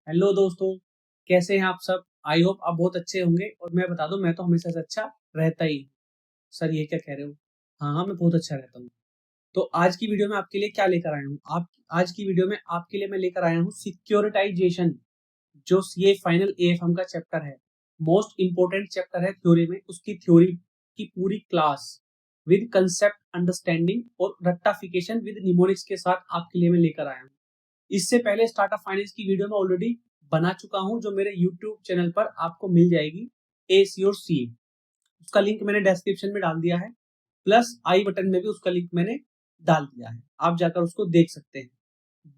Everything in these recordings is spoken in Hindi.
हेलो दोस्तों, कैसे हैं आप सब। आई होप आप बहुत अच्छे होंगे। और मैं बता दूं, मैं तो हमेशा से अच्छा रहता ही हूं। सर ये क्या कह रहे हो। हाँ हाँ, मैं बहुत अच्छा रहता हूँ। तो आज की वीडियो में आपके लिए क्या लेकर आया हूँ। आप आज की वीडियो में आपके लिए मैं लेकर आया हूँ सिक्योरिटाइजेशन, जो सीए फाइनल एएफएम का चैप्टर है। मोस्ट इंपोर्टेंट चैप्टर है थ्योरी में। उसकी थ्योरी की पूरी क्लास विद कंसेप्ट अंडरस्टैंडिंग और रट्टाफिकेशन विद निमोनिक्स के साथ आपके लिए मैं लेकर आया हूँ। इससे पहले स्टार्टअप फाइनेंस की वीडियो में ऑलरेडी बना चुका हूं, जो मेरे यूट्यूब चैनल पर आपको मिल जाएगी। एसी और सी, उसका लिंक मैंने डिस्क्रिप्शन में डाल दिया है, प्लस आई बटन में भी उसका लिंक मैंने डाल दिया है। आप जाकर उसको देख सकते हैं।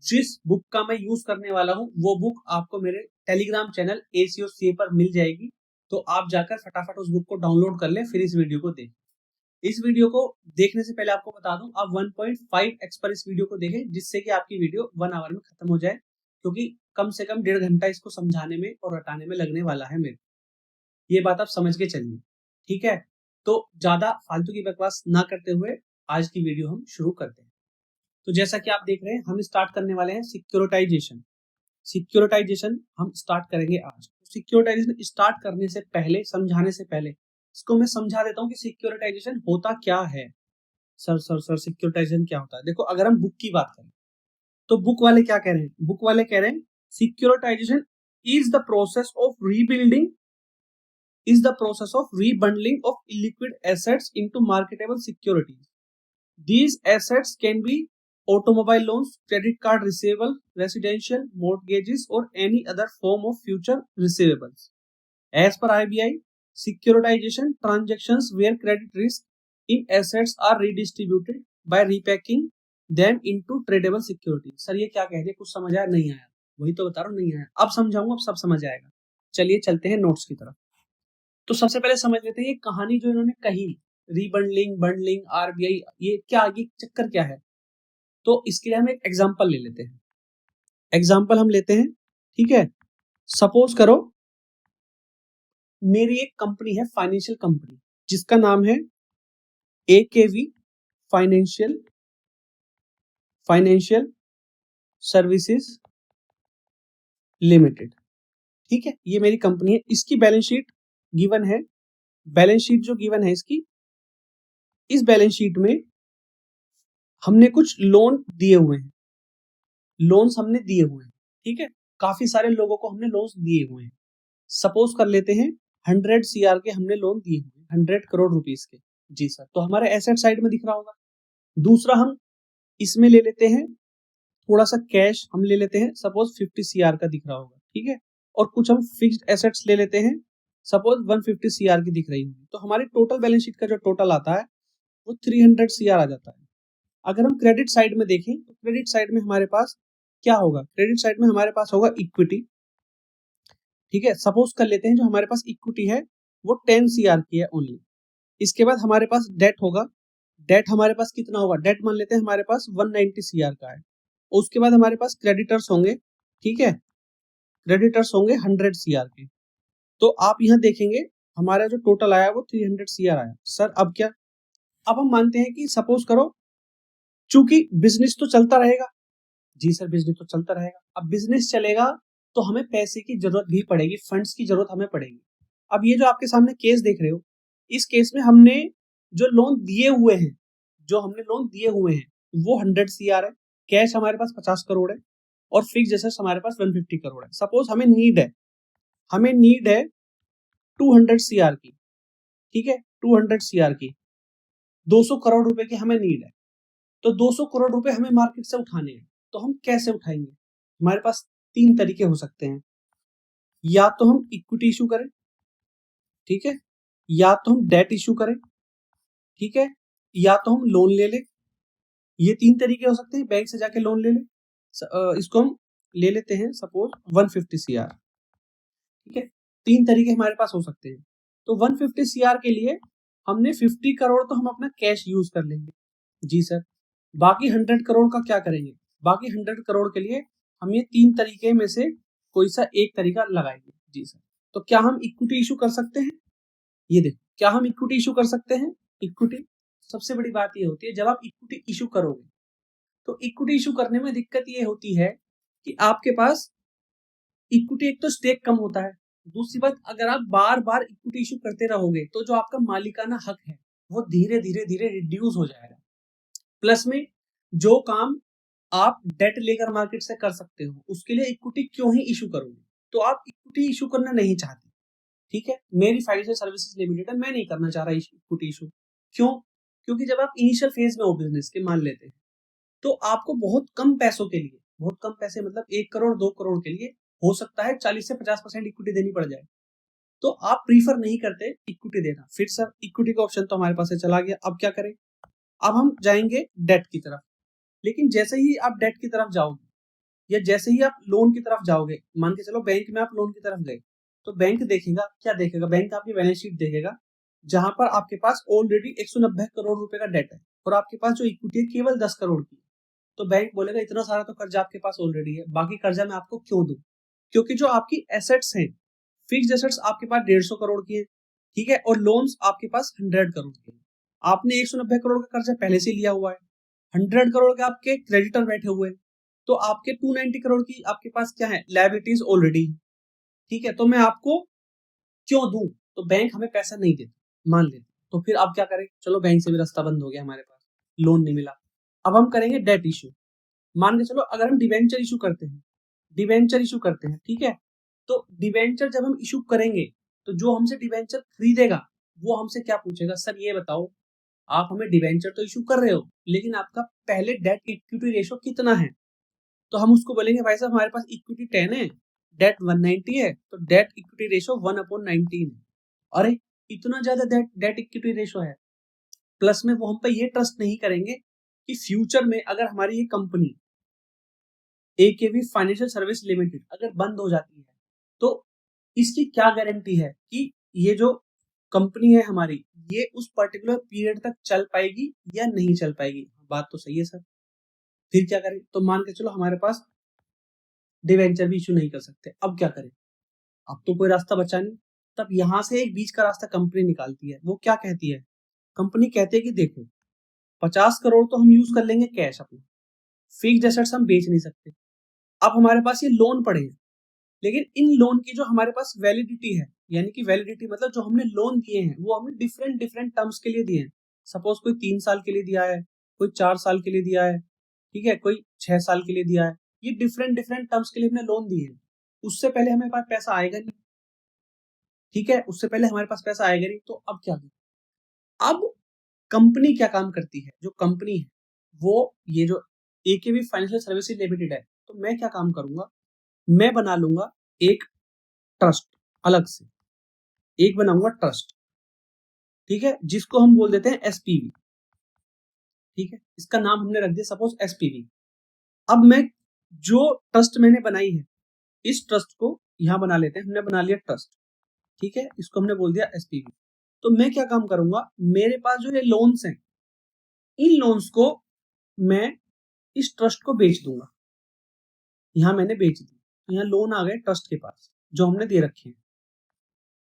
जिस बुक का मैं यूज करने वाला हूं वो बुक आपको मेरे टेलीग्राम चैनल एसी और सी पर मिल जाएगी। तो आप जाकर फटाफट उस बुक को डाउनलोड कर लें, फिर इस वीडियो को देखें। इस वीडियो को देखने से पहले आपको बता दूं, आप 1.5x पर इस वीडियो को देखें, जिससे कि आपकी वीडियो 1 आवर में खत्म हो जाए, क्योंकि कम से कम 1.5 घंटा इसको समझाने में और रटाने में लगने वाला है मेरे। ये बात आप समझ के चलिए, ठीक है। तो ज्यादा फालतू की बकवास ना करते हुए आज की वीडियो हम शुरू करते हैं। तो जैसा कि आप देख रहे हैं, हम स्टार्ट करने वाले हैं सिक्योरिटाइजेशन। सिक्योरिटाइजेशन हम स्टार्ट करेंगे आज। सिक्योरिटाइजेशन स्टार्ट करने से पहले, समझाने से पहले, इसको मैं समझा देता हूँ कि सिक्योरिटाइजेशन होता क्या है। सर सिक्योरिटाइजेशन क्या होता है। देखो, अगर हम बुक की बात करें तो बुक वाले क्या कह रहे हैं। बुक वाले कह रहे हैं securitisation is the process of rebuilding is the process of rebundling of illiquid assets into marketable securities. These assets can be automobile loans, credit card receivable, residential mortgages, or any other form of future receivables. As per IBI, securitization transactions where credit risk in assets are redistributed by repacking them into tradable securities. Sir ये क्या कह रहे हैं, कुछ समझ आया नहीं आया। वही तो बता रहा हूँ, नहीं आया। अब समझाऊंगा, अब सब समझ आएगा। चलिए चलते हैं नोट्स की तरफ। तो सबसे पहले समझ लेते हैं ये कहानी जो इन्होंने कही, रीबंडलिंग, बंडलिंग, आरबीआई, ये क्या, ये चक्कर क्या है। तो इसके लिए हम एक एग्जांपल ले लेते हैं। एग्जांपल हम लेते हैं, ठीक है। सपोज करो मेरी एक कंपनी है, फाइनेंशियल कंपनी, जिसका नाम है एकेवी फाइनेंशियल फाइनेंशियल सर्विसेज लिमिटेड। ठीक है, ये मेरी कंपनी है। इसकी बैलेंस शीट गिवन है। बैलेंस शीट जो गिवन है इसकी, इस बैलेंस शीट में हमने कुछ लोन दिए हुए हैं। लोन्स हमने दिए हुए हैं, ठीक है। काफी सारे लोगों को हमने लोन्स दिए हुए हैं। सपोज कर लेते हैं 100 सीआर के हमने लोन दिए हुए, 100 करोड़ रुपीस के। जी सर, तो हमारे एसेट साइड में दिख रहा होगा। दूसरा, हम इसमें ले लेते हैं थोड़ा सा कैश, हम ले लेते हैं, सपोज 50 सीआर का दिख रहा होगा, ठीक है। और कुछ हम फिक्स्ड एसेट्स ले लेते हैं, सपोज 150 सीआर की दिख रही होगी। तो हमारी टोटल बैलेंस शीट का जो टोटल आता है वो 300 सीआर आ जाता है। अगर हम क्रेडिट साइड में देखें तो क्रेडिट साइड में हमारे पास क्या होगा। क्रेडिट साइड में हमारे पास होगा इक्विटी, ठीक है। सपोज कर लेते हैं जो हमारे पास इक्विटी है वो 10 सीआर की है ओनली। इसके बाद हमारे पास डेट होगा। डेट हमारे पास कितना होगा, डेट मान लेते हैं हमारे पास 190 सीआर का है। उसके बाद हमारे पास क्रेडिटर्स होंगे, ठीक है। क्रेडिटर्स होंगे 100 सीआर के। तो आप यहाँ देखेंगे हमारा जो टोटल आया वो 300 सीआर आया। सर अब क्या, अब हम मानते हैं कि सपोज करो, चूंकि बिजनेस तो चलता रहेगा। जी सर, बिजनेस तो चलता रहेगा। अब बिजनेस चलेगा तो हमें पैसे की जरूरत भी पड़ेगी, फंड्स की जरूरत हमें पड़ेगी। अब ये जो आपके सामने केस देख रहे हो, इस केस में हमने जो लोन दिए हुए हैं, जो हमने लोन दिए हुए हैं वो 100 सीआर है। कैश हमारे पास 50 करोड़ है और फिक्स एसेट्स हमारे पास 150 करोड़ है। सपोज हमें नीड है 200 सीआर की, ठीक है। 200 सीआर की 200 करोड़ रुपए की हमें नीड है। तो 200 करोड़ रुपए हमें मार्केट से उठाने हैं। तो हम कैसे उठाएंगे। हमारे पास 3 तरीके हो सकते हैं। या तो हम इक्विटी इशू करें, ठीक है। या तो हम डेट इशू करें, ठीक है। या तो हम लोन ले लें। ये 3 तरीके हो सकते हैं। बैंक से जाके लोन ले लें। इसको हम ले लेते हैं सपोज 150 सीआर, ठीक है। 3 तरीके हमारे पास हो सकते हैं। तो 150 सीआर के लिए हमने 50 करोड़ तो हम अपना कैश यूज कर लेंगे। जी सर, बाकी 100 करोड़ का क्या करेंगे। बाकी 100 करोड़ के लिए हम ये 3 तरीके में से कोई सा एक तरीका लगाएंगे। जी सर, तो क्या हम इक्विटी इशू कर सकते हैं। ये देखो, क्या हम इक्विटी इशू कर सकते हैं। इक्विटी, सबसे बड़ी बात ये होती है जब आप इक्विटी इशू करोगे तो इक्विटी इशू करने में दिक्कत ये होती है कि आपके पास इक्विटी एक तो स्टेक कम होता है, दूसरी बात अगर आप बार बार इक्विटी इशू करते रहोगे तो जो आपका मालिकाना हक है वो धीरे धीरे धीरे रिड्यूस हो जाएगा। प्लस में जो काम आप डेट लेकर मार्केट से कर सकते हो उसके लिए इक्विटी क्यों ही इशू करोगे, तो आप इक्विटी इशू करना नहीं चाहते। ठीक है, मेरी फाइनेंशियल सर्विसेज लिमिटेड है, मैं नहीं करना चाह रहा इक्विटी इशू। क्यों? क्योंकि जब आप इनिशियल फेज में हो बिजनेस के, मान लेते हैं, तो आपको बहुत कम पैसों के लिए, बहुत कम पैसे मतलब 1 करोड़ 2 करोड़ के लिए हो सकता है 40 से 50% इक्विटी देनी पड़ जाए, तो आप प्रीफर नहीं करते इक्विटी देना। फिर सर इक्विटी का ऑप्शन तो हमारे पास से चला गया, अब क्या करें? अब हम जाएंगे डेट की तरफ। लेकिन जैसे ही आप डेट की तरफ जाओगे या जैसे ही आप लोन की तरफ जाओगे, मान के चलो बैंक में आप लोन की तरफ गए, तो बैंक देखेगा, क्या देखेगा? बैंक आपकी बैलेंस शीट देखेगा जहां पर आपके पास ऑलरेडी 190 करोड़ रुपए का डेट है और आपके पास जो इक्विटी है केवल 10 करोड़ की। तो बैंक बोलेगा इतना सारा तो कर्जा आपके पास ऑलरेडी है, बाकी कर्जा मैं आपको क्यों दूं? क्योंकि जो आपकी एसेट्स हैं, फिक्स्ड एसेट्स आपके पास 150 करोड़ की है, ठीक है, और लोन्स आपके पास 100 करोड़ के हैं। आपने 190 करोड़ का कर्जा पहले से लिया हुआ है, 100 करोड़ के आपके क्रेडिटर बैठे हुए हैं, तो आपके 290 करोड़ की आपके पास क्या है? Liabilities already. ठीक है, तो मैं आपको क्यों दूं? तो बैंक हमें पैसा नहीं देता, मान लेते, तो फिर आप क्या करें? चलो बैंक से भी रास्ता बंद हो गया, हमारे पास लोन नहीं मिला, अब हम करेंगे डेट इशू। मान के चलो अगर हम डिवेंचर इशू करते हैं, डिवेंचर इशू करते हैं, ठीक है, तो डिवेंचर जब हम इशू करेंगे तो जो हमसे डिवेंचर खरीदेगा वो हमसे क्या पूछेगा? सर ये बताओ, आप हमें डिवेंचर तो इशू कर रहे हो लेकिन आपका पहले डेट इक्विटी रेशो कितना है? तो हम उसको बोलेंगे भाई साहब हमारे पास इक्विटी 10 है, डेट 190 है, तो डेट इक्विटी रेशो 1/19 है। अरे इतना ज्यादा डेट इक्विटी रेशो है, प्लस में वो हम पे ये ट्रस्ट नहीं करेंगे कि फ्यूचर में अगर हमारी ये कंपनी एकेवी फाइनेंशियल सर्विस लिमिटेड अगर बंद हो जाती है तो इसकी क्या गारंटी है कि ये जो कंपनी है हमारी ये उस पर्टिकुलर पीरियड तक चल पाएगी या नहीं चल पाएगी? बात तो सही है सर। फिर क्या करें? तो मान के चलो हमारे पास डिवेंचर भी इशू नहीं कर सकते, अब क्या करें? अब तो कोई रास्ता बचा नहीं। तब यहां से एक बीच का रास्ता कंपनी निकालती है। वो क्या कहती है? कंपनी कहती है कि देखो 50 करोड़ तो हम यूज कर लेंगे कैश अपना, फिक्स्ड एसेट्स हम बेच नहीं सकते, अब हमारे पास ये लोन पड़े हैं, लेकिन इन लोन की जो हमारे पास वैलिडिटी है, यानी कि वैलिडिटी मतलब जो हमने लोन दिए हैं वो हमने डिफरेंट डिफरेंट टर्म्स के लिए दिए हैं। सपोज कोई 3 साल के लिए दिया है, कोई 4 साल के लिए दिया है, ठीक है, कोई 6 साल के लिए दिया है, ये डिफरेंट डिफरेंट टर्म्स के लिए हमने लोन दिए हैं। उससे पहले हमें पास पैसा आएगा नहीं, ठीक है, उससे पहले हमारे पास पैसा आएगा नहीं, तो अब क्या करें? अब कंपनी क्या काम करती है? जो कंपनी है वो ये जो एकेबी फाइनेंशियल सर्विसेज लिमिटेड है, तो मैं क्या काम करूंगा? मैं बना लूंगा एक ट्रस्ट, अलग से एक बनाऊंगा ट्रस्ट, ठीक है, जिसको हम बोल देते हैं एसपीवी। ठीक है, इसका नाम हमने रख दिया सपोज एसपीवी। अब मैं जो ट्रस्ट मैंने बनाई है इस ट्रस्ट को यहां बना लेते हैं, हमने बना लिया ट्रस्ट, ठीक है, इसको हमने बोल दिया एसपीवी। तो मैं क्या काम करूंगा? मेरे पास जो ये लोन्स हैं इन लोन्स को मैं इस ट्रस्ट को बेच दूंगा। यहां मैंने बेच दी, यहाँ लोन आ गए ट्रस्ट के पास जो हमने दे रखे हैं,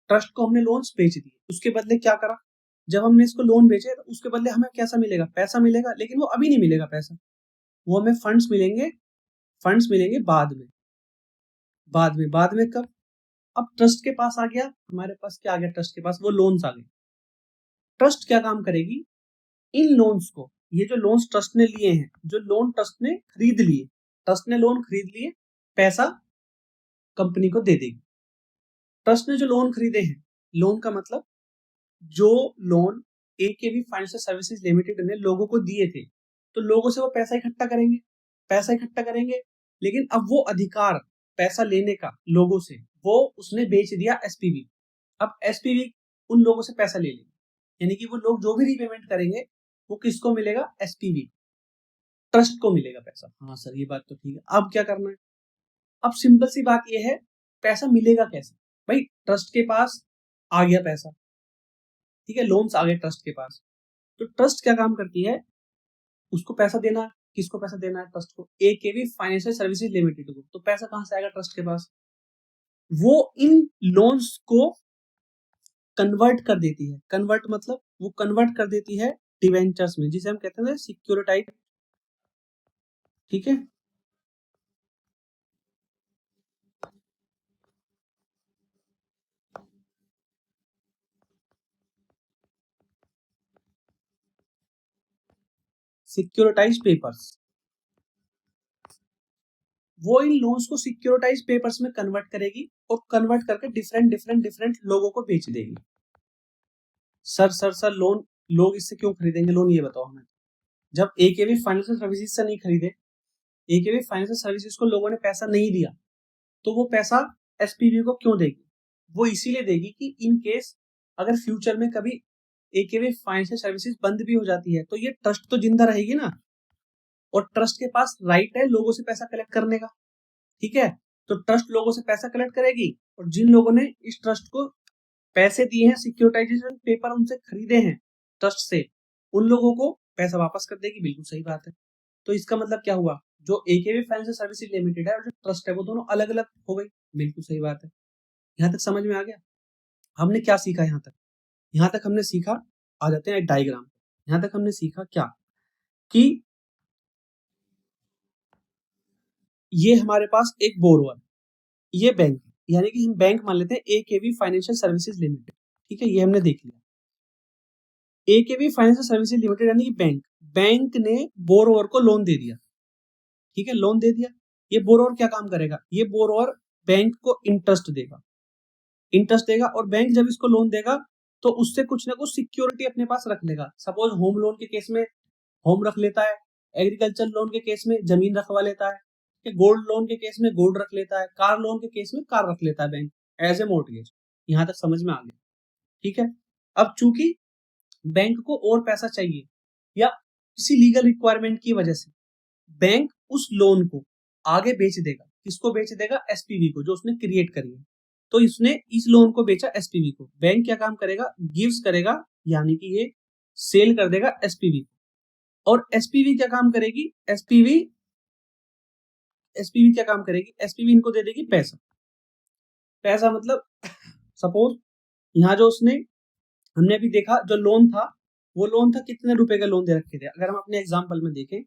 ट्रस्ट को हमने लोन्स बेच दिए। उसके बदले क्या करा? जब हमने इसको लोन बेचे तो उसके बदले हमें कैसा मिलेगा? पैसा मिलेगा, लेकिन वो अभी नहीं मिलेगा पैसा, वो हमें फंड्स मिलेंगे, फंड्स मिलेंगे बाद में। बाद में कब? अब ट्रस्ट के पास आ गया, हमारे पास क्या आ गया? ट्रस्ट के पास वो लोन्स आ गए। ट्रस्ट क्या काम करेगी? इन लोन्स को, ये जो लोन्स ट्रस्ट ने लिए हैं, जो लोन ट्रस्ट ने खरीद लिए, ट्रस्ट ने लोन खरीद लिए, पैसा कंपनी को दे देगी। ट्रस्ट ने जो लोन खरीदे हैं, लोन का मतलब जो loan AKB financial services limited ने लोगों को दिए थे, तो लोगों से वो पैसा इकट्ठा करेंगे, पैसा इकट्ठा करेंगे, लेकिन अब वो अधिकार पैसा लेने का लोगों से वो उसने बेच दिया एसपीवी। अब एसपीवी उन लोगों से पैसा ले लेगी, यानी कि वो लोग जो भी रीपेमेंट करेंगे वो किसको मिलेगा? एसपीवी, ट्रस्ट को मिलेगा पैसा। हाँ सर ये बात तो ठीक है, अब क्या करना है? अब सिंपल सी बात ये है, पैसा मिलेगा कैसे? भाई ट्रस्ट के पास आ गया पैसा, ठीक है, लोन्स आ गए ट्रस्ट के पास, तो ट्रस्ट क्या काम करती है? उसको पैसा देना है। किसको पैसा देना है? ट्रस्ट को, एकेवी फाइनेंशियल सर्विसेज लिमिटेड को। तो पैसा कहां से आएगा ट्रस्ट के पास? वो इन लोन्स को कन्वर्ट कर देती है। कन्वर्ट मतलब वो कन्वर्ट कर देती है डिवेंचर्स में, जिसे हम कहते हैं सिक्योरिटाइज, ठीक है। सिक्योरिटाइज पेपर्स, वो इन लोन्स को सिक्योरिटाइज पेपर्स में कन्वर्ट करेगी और कन्वर्ट करके डिफरेंट लोगों को बेच देगी। सर लोन लोग इससे क्यों खरीदेंगे लोन, ये बताओ हमें। जब एकेवी फाइनेंशियल सर्विसेज से नहीं खरीदे, एकेवी फाइनेंशियल सर्विसेज को लोगों ने पैसा नहीं दिया, तो वो पैसा एसपीवी को क्यों देगी? वो इसीलिए देगी कि इन केस अगर फ्यूचर में कभी एकेवी फाइनेंशियल सर्विसेज बंद भी हो जाती है तो ये ट्रस्ट तो जिंदा रहेगी ना, और ट्रस्ट के पास राइट है लोगों से पैसा कलेक्ट करने का, ठीक है। तो ट्रस्ट लोगों से पैसा कलेक्ट करेगी और जिन लोगों ने इस ट्रस्ट को पैसे दिए हैं, सिक्योरिटाइजेशन पेपर उनसे खरीदे हैं ट्रस्ट से, उन लोगों को पैसा वापस कर देगी। बिल्कुल सही बात है। तो इसका मतलब क्या हुआ, जो एकेवी फाइनेंशियल सर्विसेज लिमिटेड है और जो ट्रस्ट है वो दोनों अलग अलग हो गई। बिल्कुल सही बात है। यहाँ तक समझ में आ गया? हमने क्या सीखा यहाँ तक? यहाँ तक हमने सीखा, आ जाते हैं डायग्राम। यहाँ तक हमने सीखा क्या कि ये हमारे पास एक बोरोवर, ये बैंक, यानी कि हम बैंक मान लेते हैं एकेवी फाइनेंशियल सर्विसेज लिमिटेड, ठीक है, ये हमने देख लिया। एकेवी फाइनेंशियल सर्विसेज लिमिटेड यानी कि बैंक ने बोरोवर को लोन दे दिया, ठीक है, लोन दे दिया। ये बोरोवर क्या काम करेगा, ये बोरोवर बैंक को इंटरेस्ट देगा और बैंक जब इसको लोन देगा तो उससे कुछ ना कुछ सिक्योरिटी अपने पास रख लेगा। सपोज होम लोन के केस में होम रख लेता है, एग्रीकल्चर लोन के केस में जमीन रखवा लेता है, गोल्ड लोन के केस में गोल्ड रख लेता है, कार लोन के केस में कार रख लेता है बैंक एज ए मोर्टगेज। यहाँ तक समझ में आ गया, ठीक है। अब चूंकि बैंक को और पैसा चाहिए या किसी लीगल रिक्वायरमेंट की वजह से बैंक उस लोन को आगे बेच देगा। किसको बेच देगा? एसपीवी को, जो उसने क्रिएट करी है। तो इसने इस लोन को बेचा एसपीवी को। बैंक क्या काम करेगा? गिव्स करेगा, यानी कि ये सेल कर देगा एसपीवी को। और एसपीवी क्या काम करेगी? एसपीवी क्या काम करेगी? एसपीवी इनको दे देगी पैसा मतलब सपोज यहाँ जो उसने, हमने अभी देखा जो लोन था, वो लोन था कितने रुपए का लोन दे रखे थे। अगर हम अपने एग्जांपल में देखें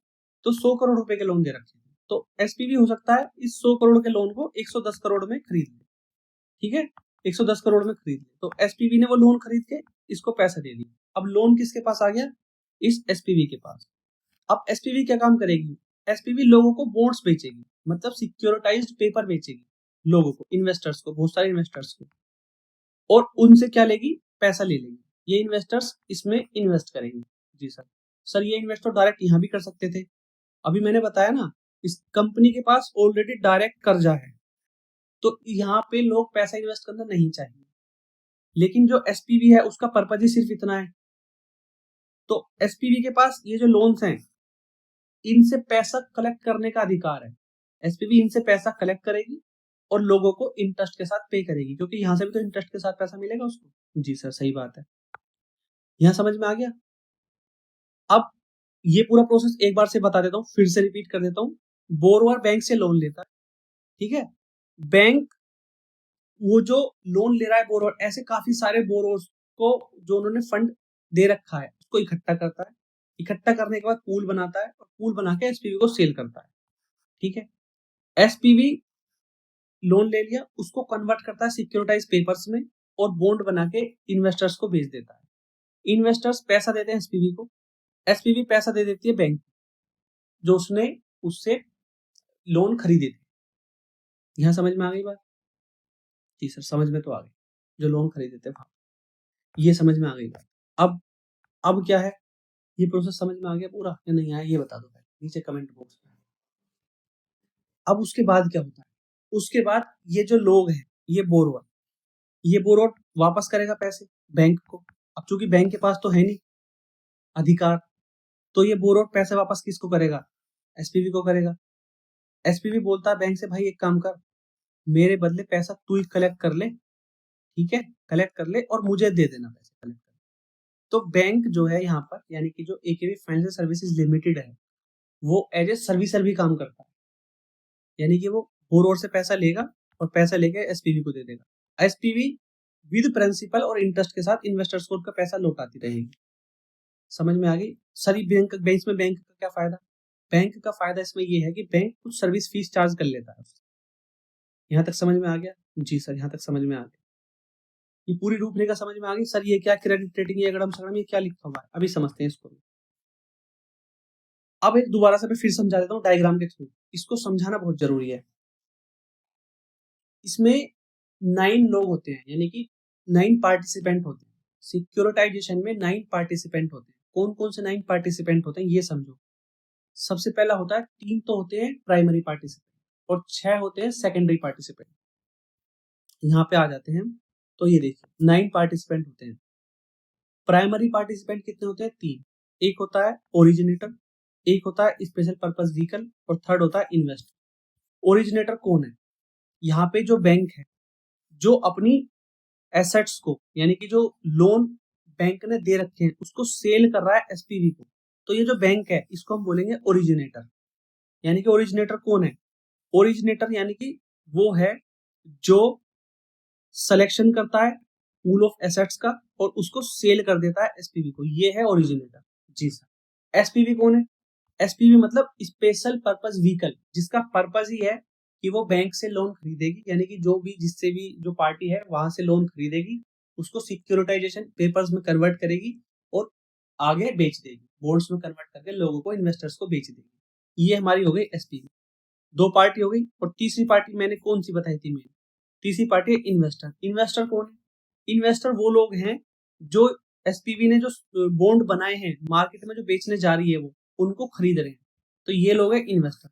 तो 100 करोड़ रुपए के लोन दे रखे थे। तो एसपीवी हो सकता है इस 100 करोड़ के लोन को 110 करोड़ में खरीद ले, ठीक है, 110 करोड़ में खरीद ले। तो एसपीवी ने वो लोन खरीद के इसको पैसा दे दिया। अब लोन किसके पास आ गया? इस एसपीवी के पास। अब एसपीवी क्या काम करेगी? एसपीवी लोगों को बॉन्ड्स बेचेगी, मतलब सिक्योरिटाइज्ड पेपर बेचेगी लोगों को, इन्वेस्टर्स को, बहुत सारे इन्वेस्टर्स को, और उनसे क्या लेगी? पैसा ले लेगी। ये इन्वेस्टर्स इसमें इन्वेस्ट करेंगे। जी सर ये इन्वेस्टर डायरेक्ट यहाँ भी कर सकते थे। अभी मैंने बताया ना, इस कंपनी के पास ऑलरेडी डायरेक्ट कर्जा है, तो यहाँ पे लोग पैसा इन्वेस्ट करना नहीं चाहिए। लेकिन जो एसपीवी है उसका पर्पज ही सिर्फ इतना है। तो एसपीवी के पास ये जो लोन्स हैं, इनसे पैसा कलेक्ट करने का अधिकार है। एसपीवी इनसे पैसा कलेक्ट करेगी और लोगों को इंटरेस्ट के साथ पे करेगी, क्योंकि यहाँ से भी तो इंटरेस्ट के साथ पैसा मिलेगा उसको। जी सर सही बात है। यहाँ समझ में आ गया? अब ये पूरा प्रोसेस एक बार से बता देता हूँ, फिर से रिपीट कर देता हूँ। बोरोवर बैंक से लोन लेता है, ठीक है। बैंक वो जो लोन ले रहा है बोरोवर, ऐसे काफी सारे बोरोवर्स को जो उन्होंने फंड दे रखा है उसको इकट्ठा करता है। इकट्ठा करने के बाद पूल बनाता है और पूल बना के एसपीवी को सेल करता है, ठीक है। एसपीवी लोन ले लिया, उसको कन्वर्ट करता है सिक्योरिटाइज पेपर्स में और बॉन्ड बना के इन्वेस्टर्स को बेच देता है। इन्वेस्टर्स पैसा देते हैं एसपीवी को, एसपीवी पैसा दे देती है बैंक जो उसने उससे लोन खरीदे थे। यहाँ समझ में आ गई बात? जी सर समझ में तो आ गई, जो लोन खरीदे थे हाँ, ये समझ में आ गई बात। अब क्या है, ये प्रोसेस समझ में आ गया पूरा या नहीं आया, ये बता दो पहले नीचे कमेंट बॉक्स में। अब उसके बाद क्या होता है? उसके बाद ये जो लोग हैं, ये बोरोवर वापस करेगा पैसे बैंक को। अब चूंकि बैंक के पास तो है नहीं अधिकार, तो ये बोरोवर पैसे वापस किसको करेगा? एसपीवी को करेगा। एसपीवी बोलता है बैंक से, भाई एक काम कर, मेरे बदले पैसा तू ही कलेक्ट कर ले, ठीक है, कलेक्ट कर ले और मुझे दे देना पैसे कलेक्ट कर। तो बैंक जो है यहाँ पर, यानी कि जो एकेवी फाइनेंशियल सर्विसेज लिमिटेड है, वो एज ए सर्विसर भी काम करता है। यानी कि वो बोरोवर से पैसा लेगा और पैसा लेके एसपीवी को दे देगा। एसपीवी विद प्रिंसिपल और इंटरेस्ट के साथ इन्वेस्टर्स को उनका पैसा लौटाती रहेगी। समझ में आ गई? सर इसमें बैंक का क्या फायदा? बैंक का फायदा इसमें ये है कि बैंक कुछ सर्विस फीस चार्ज कर लेता है। यहाँ तक समझ में आ गया? जी सर यहाँ तक समझ में आ गया। ये पूरी रूपरेखा समझ में आ गई? सर ये क्या क्रेडिट रेटिंग, ये अगड़म सगड़म, ये क्या लिखा हुआ है, अभी समझते हैं इसको। अब एक दोबारा से मैं फिर समझा देता हूँ डायग्राम के थ्रू, इसको समझाना बहुत जरूरी है। इसमें 9 लोग होते हैं, यानी कि 9 पार्टिसिपेंट होते हैं। सिक्योरिटाइजेशन में 9 पार्टिसिपेंट होते हैं। कौन कौन से 9 पार्टिसिपेंट होते हैं ये समझो। सबसे पहला होता है 3 तो होते हैं प्राइमरी पार्टिसिपेंट और 6 होते हैं सेकेंडरी पार्टिसिपेंट। यहाँ पे आ जाते हैं, तो ये देखिए 9 पार्टिसिपेंट होते हैं। प्राइमरी पार्टिसिपेंट कितने होते हैं? 3। एक होता है ओरिजिनेटर, एक होता है स्पेशल पर्पस व्हीकल और थर्ड होता है इन्वेस्टर। ओरिजिनेटर कौन है? यहाँ पे जो बैंक है, जो अपनी एसेट्स को, यानी कि जो लोन बैंक ने दे रखे हैं उसको सेल कर रहा है एसपीवी को, तो ये जो बैंक है इसको हम बोलेंगे ओरिजिनेटर। यानी कि ओरिजिनेटर कौन है? ओरिजिनेटर यानी कि वो है जो सिलेक्शन करता है पूल ऑफ एसेट्स का और उसको सेल कर देता है एसपीवी को, ये है ओरिजिनेटर। जी सर। एसपीवी कौन है? एसपीवी मतलब स्पेशल पर्पस व्हीकल, जिसका पर्पस ही है कि वो बैंक से लोन खरीदेगी, यानी कि जो भी जिससे भी जो पार्टी है वहां से लोन खरीदेगी, उसको सिक्योरिटाइजेशन पेपर्स में कन्वर्ट करेगी और आगे बेच देगी, बॉन्ड्स में कन्वर्ट करके लोगों को, इन्वेस्टर्स को बेच देगी। ये हमारी हो गई एसपीवी। 2 पार्टी हो गई। और तीसरी पार्टी मैंने कौन सी बताई थी? मैंने तीसरी पार्टी है इन्वेस्टर। इन्वेस्टर कौन है? इन्वेस्टर वो लोग हैं जो एसपीवी ने जो बॉन्ड बनाए हैं मार्केट में जो बेचने जा रही है वो उनको खरीद रहे हैं, तो ये लोग हैं इन्वेस्टर।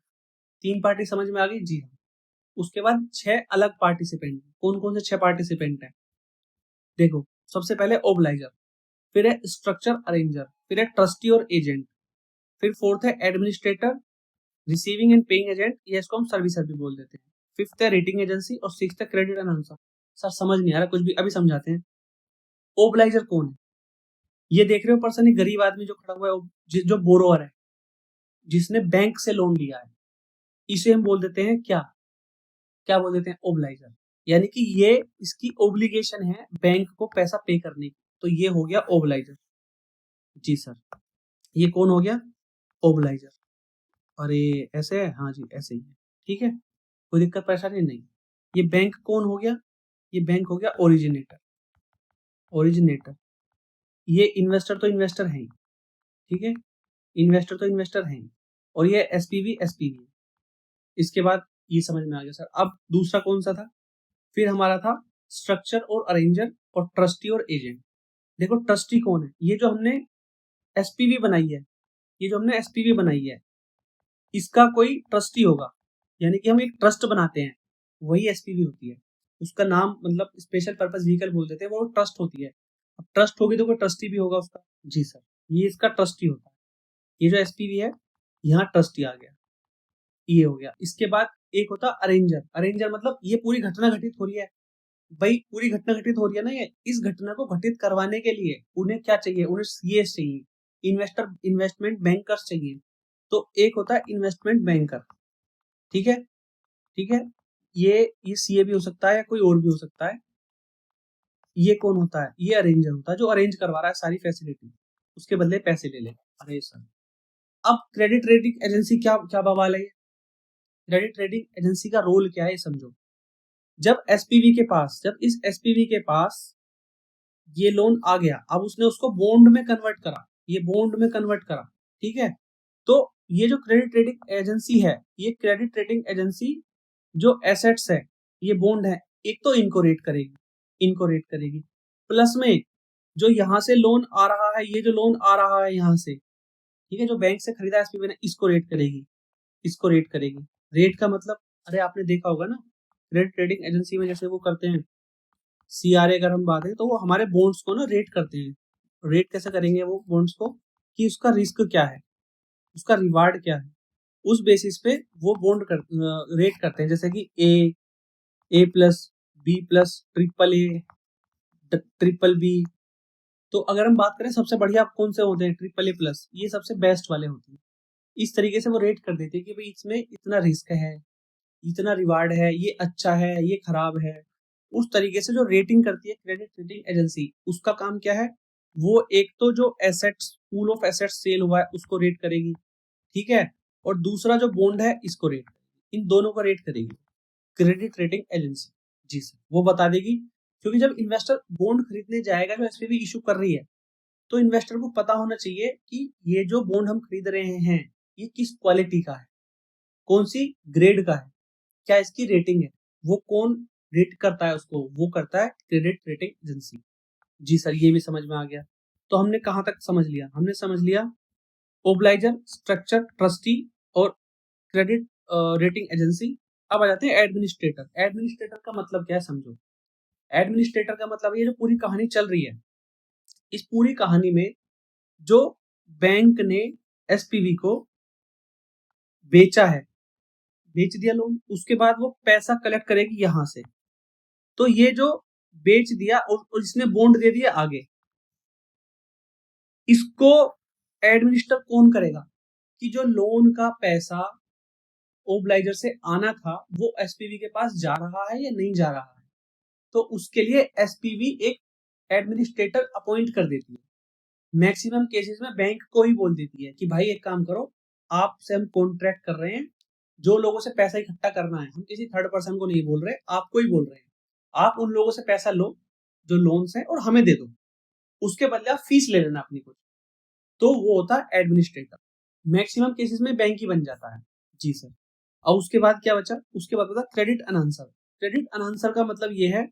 3 पार्टी समझ में आ गई? जी हाँ। उसके बाद 6 अलग पार्टिसिपेंट। कौन कौन से 6 पार्टिसिपेंट हैं? देखो, सबसे पहले ओबलाइजर, फिर है स्ट्रक्चर अरेंजर, फिर है ट्रस्टी और एजेंट, फिर फोर्थ है administrator, receiving end paying agent, ये इसको हम सर्विसर भी बोल देते हैं, फिफ्थ है रेटिंग एजेंसी और सिक्स्थ है क्रेडिट अनाउंसर। सर समझ नहीं आ रहा कुछ भी, अभी समझाते हैं। ओबलाइजर कौन है? ये देख रहे हो पर्सन, एक गरीब आदमी जो खड़ा हुआ है, जो बोरोअर है, जिसने बैंक से लोन लिया है, इसे हम बोल देते हैं क्या? क्या बोल देते हैं? ओबलाइजर। यानी कि ये इसकी ओब्लिगेशन है बैंक को पैसा पे करने की, तो ये हो गया ओबलाइजर। जी सर। ये कौन हो गया? ओबलाइजर। अरे ऐसे है? हाँ जी ऐसे ही है। ठीक है, कोई दिक्कत परेशानी नहीं। ये बैंक कौन हो गया? ये बैंक हो गया ओरिजिनेटर। ओरिजिनेटर। ये इन्वेस्टर तो इन्वेस्टर है ही, ठीक है, इन्वेस्टर तो इन्वेस्टर है ही, और ये एसपीवी एसपीवी। इसके बाद ये समझ में आ गया सर। अब दूसरा कौन सा था? फिर हमारा था स्ट्रक्चर और अरेंजर और ट्रस्टी और एजेंट। देखो ट्रस्टी कौन है? ये जो हमने एसपीवी बनाई है, ये जो हमने एसपीवी बनाई है, इसका कोई ट्रस्टी होगा, यानी कि हम एक ट्रस्ट बनाते हैं, वही एसपीवी होती है। उसका नाम मतलब स्पेशल पर्पस व्हीकल बोल देते हैं, वो ट्रस्ट होती है। अब ट्रस्ट होगी तो कोई ट्रस्टी भी होगा उसका। जी सर, ये इसका ट्रस्टी होता है। ये जो एसपीवी है, यहाँ ट्रस्टी आ गया, ये हो गया। इसके बाद एक होता है अरेंजर। अरेंजर मतलब ये पूरी घटना घटित हो रही है, भाई पूरी घटना घटित हो रही है ना, ये इस घटना को घटित करवाने के लिए उन्हें क्या चाहिए? उन्हें सीएस चाहिए, इन्वेस्टर इन्वेस्टमेंट बैंकर्स चाहिए। तो एक होता है इन्वेस्टमेंट बैंकर, ठीक है, ठीक है। ये सीए भी हो सकता है या कोई और भी हो सकता है। ये कौन होता है? ये अरेंजर होता है, जो अरेंज करवा रहा है सारी फैसिलिटी, उसके बदले पैसे ले ले। अरे सर, अब क्रेडिट रेटिंग एजेंसी क्या क्या बवाल है? क्रेडिट रेटिंग एजेंसी का रोल क्या है ये समझो। जब एसपीवी के पास, जब इस एसपीवी के पास ये लोन आ गया, अब उसने उसको बॉन्ड में कन्वर्ट करा, ये बॉन्ड में कन्वर्ट करा, ठीक है। तो ये जो क्रेडिट रेटिंग एजेंसी है, ये क्रेडिट रेटिंग एजेंसी जो एसेट्स है, ये बॉन्ड है, एक तो इनको रेट करेगी, इनको रेट करेगी, प्लस में जो यहाँ से लोन आ रहा है, ये जो लोन आ रहा है यहाँ से, ठीक है, जो बैंक से खरीदा एसपीवी ने, इसको रेट करेगी, इसको रेट करेगी। रेट का मतलब, अरे आपने देखा होगा ना, क्रेडिट रेटिंग एजेंसी में जैसे वो करते हैं सीआरए, अगर हम बात है तो वो हमारे बॉन्ड्स को ना रेट करते हैं। रेट कैसे करेंगे वो बॉन्ड्स को? कि उसका रिस्क क्या है, उसका रिवार्ड क्या है, उस बेसिस पे वो बॉन्ड रेट करते हैं। जैसे कि A plus, B plus, triple A, triple B. तो अगर हम बात करें सबसे बढ़िया कौन से होते हैं, ट्रिपल ए प्लस, ये सबसे बेस्ट वाले होते हैं। इस तरीके से वो रेट कर देते हैं कि भाई इसमें इतना रिस्क है, इतना रिवार्ड है, ये अच्छा है, ये खराब है। उस तरीके से जो रेटिंग करती है क्रेडिट रेटिंग एजेंसी, उसका काम क्या है? वो एक तो जो assets, pool of assets sale हुआ है उसको रेट करेगी, ठीक है, और दूसरा जो बॉन्ड है इसको रेट करेगी, इन दोनों को रेट करेगी क्रेडिट रेटिंग एजेंसी। जी सर, वो बता देगी, क्योंकि जब इन्वेस्टर बॉन्ड खरीदने जाएगा जो एसपीवी इशू कर रही है, तो इन्वेस्टर को पता होना चाहिए कि ये जो बॉन्ड हम खरीद रहे हैं ये किस क्वालिटी का है, कौन सी ग्रेड का है, क्या इसकी रेटिंग है, वो कौन रेट करता है उसको, वो करता है क्रेडिट रेटिंग एजेंसी। जी सर, ये भी समझ में आ गया। तो हमने कहाँ तक समझ लिया? हमने समझ लिया ओब्लाइजर, स्ट्रक्चर, ट्रस्टी और क्रेडिट रेटिंग एजेंसी। अब आ जाते हैं एडमिनिस्ट्रेटर। एडमिनिस्ट्रेटर का मतलब क्या है समझो। एडमिनिस्ट्रेटर का मतलब ये जो पूरी कहानी चल रही है, इस पूरी कहानी में जो बैंक ने एसपीवी को बेचा है, बेच दिया लोन, उसके बाद वो पैसा कलेक्ट करेगी यहां से। तो ये जो बेच दिया और इसने बॉन्ड दे दिया आगे, इसको एडमिनिस्टर कौन करेगा कि जो लोन का पैसा ओब्लाइजर से आना था वो एसपीवी के पास जा रहा है या नहीं जा रहा है। तो उसके लिए एसपीवी एक एडमिनिस्ट्रेटर अपॉइंट कर देती है। मैक्सिमम केसेस में बैंक को ही बोल देती है कि भाई एक काम करो, आपसे हम कॉन्ट्रैक्ट कर रहे हैं, जो लोगों से पैसा इकट्ठा करना है, हम किसी थर्ड पर्सन को नहीं बोल रहे, आपको ही बोल रहे हैं। आप उन लोगों से पैसा लो जो लोन्स है और हमें दे दो, उसके बदले आप फीस ले लेना अपनी कुछ। तो वो होता है एडमिनिस्ट्रेटर। मैक्सिमम केसेस में बैंक ही बन जाता है। जी सर। और उसके बाद क्या बचा? उसके बाद होता है क्रेडिट अनाउंसर। क्रेडिट अनाउंसर का मतलब ये है,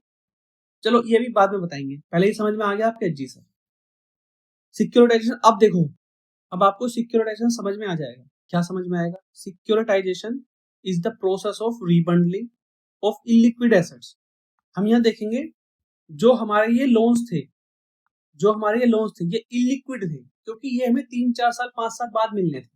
चलो ये भी बाद में बताएंगे, पहले ही समझ में आ गया आपके? जी सर। सिक्योरिटाइजेशन, अब देखो, अब आपको सिक्योरिटाइजेशन समझ में आ जाएगा। क्या समझ में आएगा? Securitisation is the process of rebundling of illiquid assets. हम यहाँ देखेंगे जो हमारे ये लोन्स थे, जो हमारे ये लोन्स थे, ये इलिक्विड थे क्योंकि ये हमें 3-4 साल 5 साल बाद मिलने थे,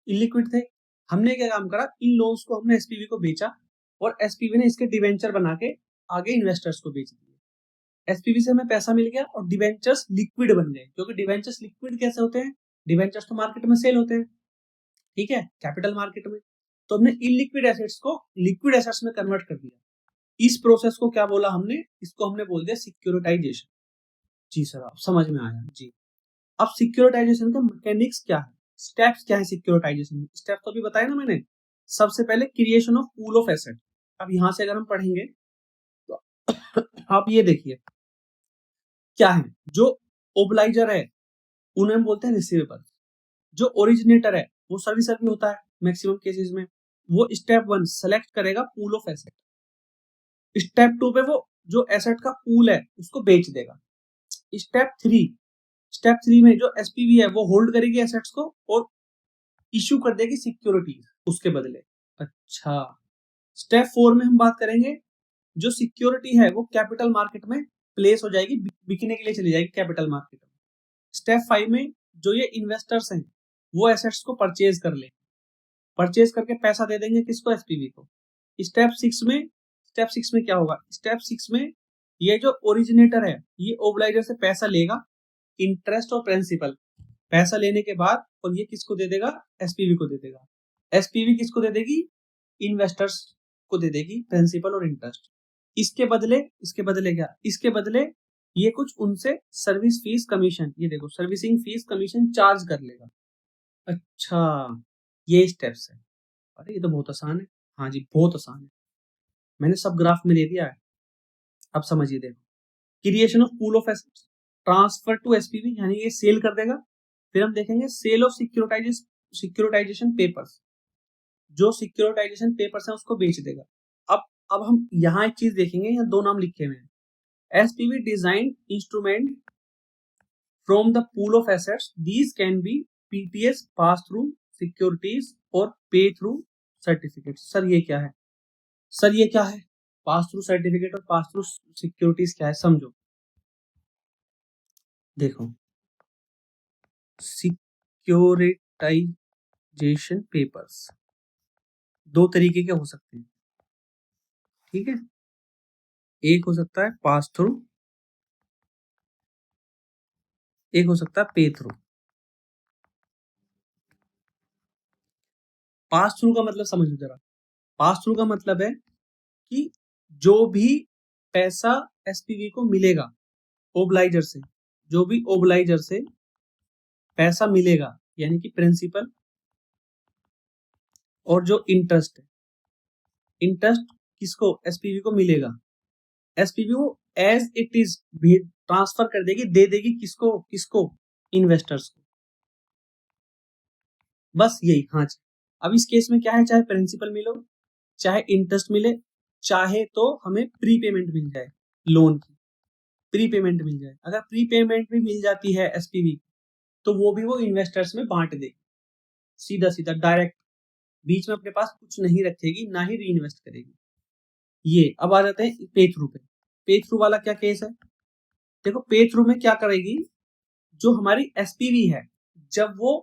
इलिक्विड थे। हमने क्या काम करा, इन लोन्स को हमने एसपीवी को बेचा और एसपीवी ने इसके डिवेंचर बना के आगे इन्वेस्टर्स को बेच दिए। एसपीवी से हमें पैसा मिल गया और डिवेंचर्स लिक्विड बन गए। क्योंकि डिवेंचर्स लिक्विड कैसे होते हैं? डिवेंचर्स तो मार्केट में सेल होते हैं, ठीक है, कैपिटल मार्केट में। तो हमने इलिक्विड एसेट्स को लिक्विड एसेट्स में कन्वर्ट कर दिया। इस प्रोसेस को क्या बोला हमने? इसको हमने बोल दिया सिक्योरिटाइजेशन। जी सर, आप समझ में आया। जी। अब सिक्योरिटाइजेशन का मैकेनिक्स क्या है, स्टेप्स क्या है सिक्योरिटाइजेशन? स्टेप तो अभी बताया ना मैंने। सबसे पहले creation of pool of asset. अब यहां से अगर हम पढ़ेंगे तो आप ये देखिए क्या है। जो ओब्लाइजर है उन्हें हम बोलते हैं रिसीवेबल। जो ओरिजिनेटर है वो सर्विसर भी होता है मैक्सिमम केसेस में। वो स्टेप 1 सेलेक्ट करेगा पूल ऑफ एसेट। स्टेप 2 पे वो जो एसेट का पूल है उसको बेच देगा। स्टेप 3 में जो एसपीवी है वो होल्ड करेगी एसेट्स को और इश्यू कर देगी सिक्योरिटी उसके बदले। अच्छा। स्टेप 4 में हम बात करेंगे, जो सिक्योरिटी है वो कैपिटल मार्केट में प्लेस हो जाएगी, बिकने के लिए चली जाएगी कैपिटल मार्केट में। स्टेप 5 में जो ये इन्वेस्टर्स हैं वो एसेट्स को परचेज कर ले, परचेज करके पैसा दे देंगे किसको? एसपीवी को। स्टेप 6 में क्या होगा? स्टेप 6 में ये जो ओरिजिनेटर है ये ओब्लाइजर से पैसा लेगा, इंटरेस्ट और प्रिंसिपल। पैसा लेने के बाद और ये किसको दे देगा? एसपीवी को दे देगा। एसपीवी किसको दे देगी? इन्वेस्टर्स को दे देगी प्रिंसिपल और इंटरेस्ट। इसके बदले क्या? इसके बदले ये कुछ उनसे सर्विस फीस कमीशन, ये देखो सर्विसिंग फीस कमीशन चार्ज कर लेगा। अच्छा, ये स्टेप्स है। अरे ये तो बहुत आसान है। हाँ जी, बहुत आसान है, मैंने सब ग्राफ में दे दिया है। अब समझिए, देखो, creation of pool of assets, transfer to SPV यानी ये सेल कर देगा। फिर हम देखेंगे सेल ऑफ सिक्योरिटाइजेशन पेपर्स। जो सिक्योरिटाइजेशन पेपर्स है उसको बेच देगा। अब हम यहाँ एक चीज देखेंगे, यहाँ 2 नाम लिखे हुए हैं। SPV design instrument from the pool of assets, these can be PPS, pass through securities और पे थ्रू सर्टिफिकेट। सर ये क्या है? सर ये क्या है? पास थ्रू सर्टिफिकेट और पास थ्रू सिक्योरिटीज क्या है समझो। देखो, सिक्योरिटाइजेशन पेपर्स 2 तरीके के हो सकते हैं, ठीक है। एक हो सकता है पास थ्रू, एक हो सकता है पे थ्रू। पास थ्रू का मतलब समझो जरा। पास थ्रू का मतलब है कि जो भी पैसा एसपीवी को मिलेगा ओब्लाइजर से, जो भी ओब्लाइजर से पैसा मिलेगा यानी कि प्रिंसिपल और जो इंटरेस्ट है, इंटरेस्ट किसको? एसपीवी को मिलेगा। एसपीवी को एज इट इज ट्रांसफर कर देगी, दे देगी किसको? किसको? इन्वेस्टर्स को। बस यही। हाँ जी, अब इस केस में क्या है, चाहे प्रिंसिपल मिलो, चाहे इंटरेस्ट मिले, चाहे तो हमें प्री पेमेंट मिल जाए, लोन की प्री पेमेंट मिल जाए। अगर प्री पेमेंट भी मिल जाती है एसपीवी, तो वो भी वो इन्वेस्टर्स में बांट देगी, सीधा सीधा डायरेक्ट, बीच में अपने पास कुछ नहीं रखेगी, ना ही री इन्वेस्ट करेगी। ये अब आ जाते हैं पे थ्रू पे। पे थ्रू वाला क्या केस है, देखो पे थ्रू में क्या करेगी, जो हमारी एसपीवी है, जब वो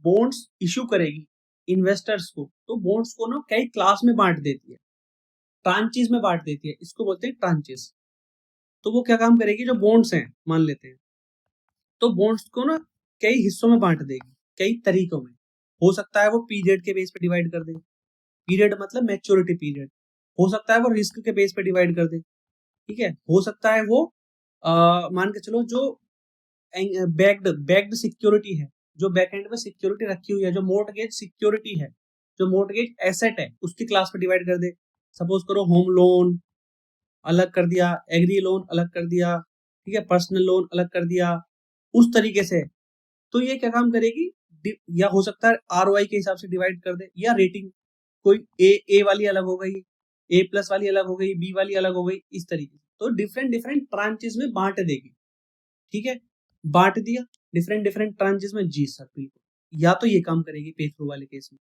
बॉन्ड्स इशू करेगी इन्वेस्टर्स को, तो बॉन्ड्स को ना कई क्लास में बांट देती है, ट्रांचेस में बांट देती है, इसको बोलते हैं ट्रांचेस। तो वो क्या काम करेगी, जो बॉन्ड्स हैं मान लेते हैं, तो बॉन्ड्स को ना कई हिस्सों में बांट देगी, कई तरीकों में। हो सकता है वो पीरियड के बेस पे डिवाइड कर दे, पीरियड मतलब मैच्योरिटी पीरियड। हो सकता है वो रिस्क के बेस पे डिवाइड कर दे, ठीक है। हो सकता है वो मान के चलो जो बैक्ड बैक्ड सिक्योरिटी है, जो बैक एंड में सिक्योरिटी रखी हुई है, जो मोर्टगेज सिक्योरिटी है, जो मोर्टगेज एसेट है, उसकी क्लास में डिवाइड कर दे। सपोज करो होम लोन अलग कर दिया, एग्री लोन अलग कर दिया, ठीक है, पर्सनल लोन अलग कर दिया, उस तरीके से। तो ये क्या काम करेगी, या हो सकता है आरओआई के हिसाब से डिवाइड कर दे, या रेटिंग, कोई ए वाली अलग हो गई, ए प्लस वाली अलग हो गई, बी वाली अलग हो गई, इस तरीके से। तो डिफरेंट डिफरेंट ट्रांचेस में बांट देगी, ठीक है, बांट दिया डिफरेंट डिफरेंट ट्रांचेस में। जी सर बिल्कुल, या तो ये काम करेगी पे थ्रू वाले केस में,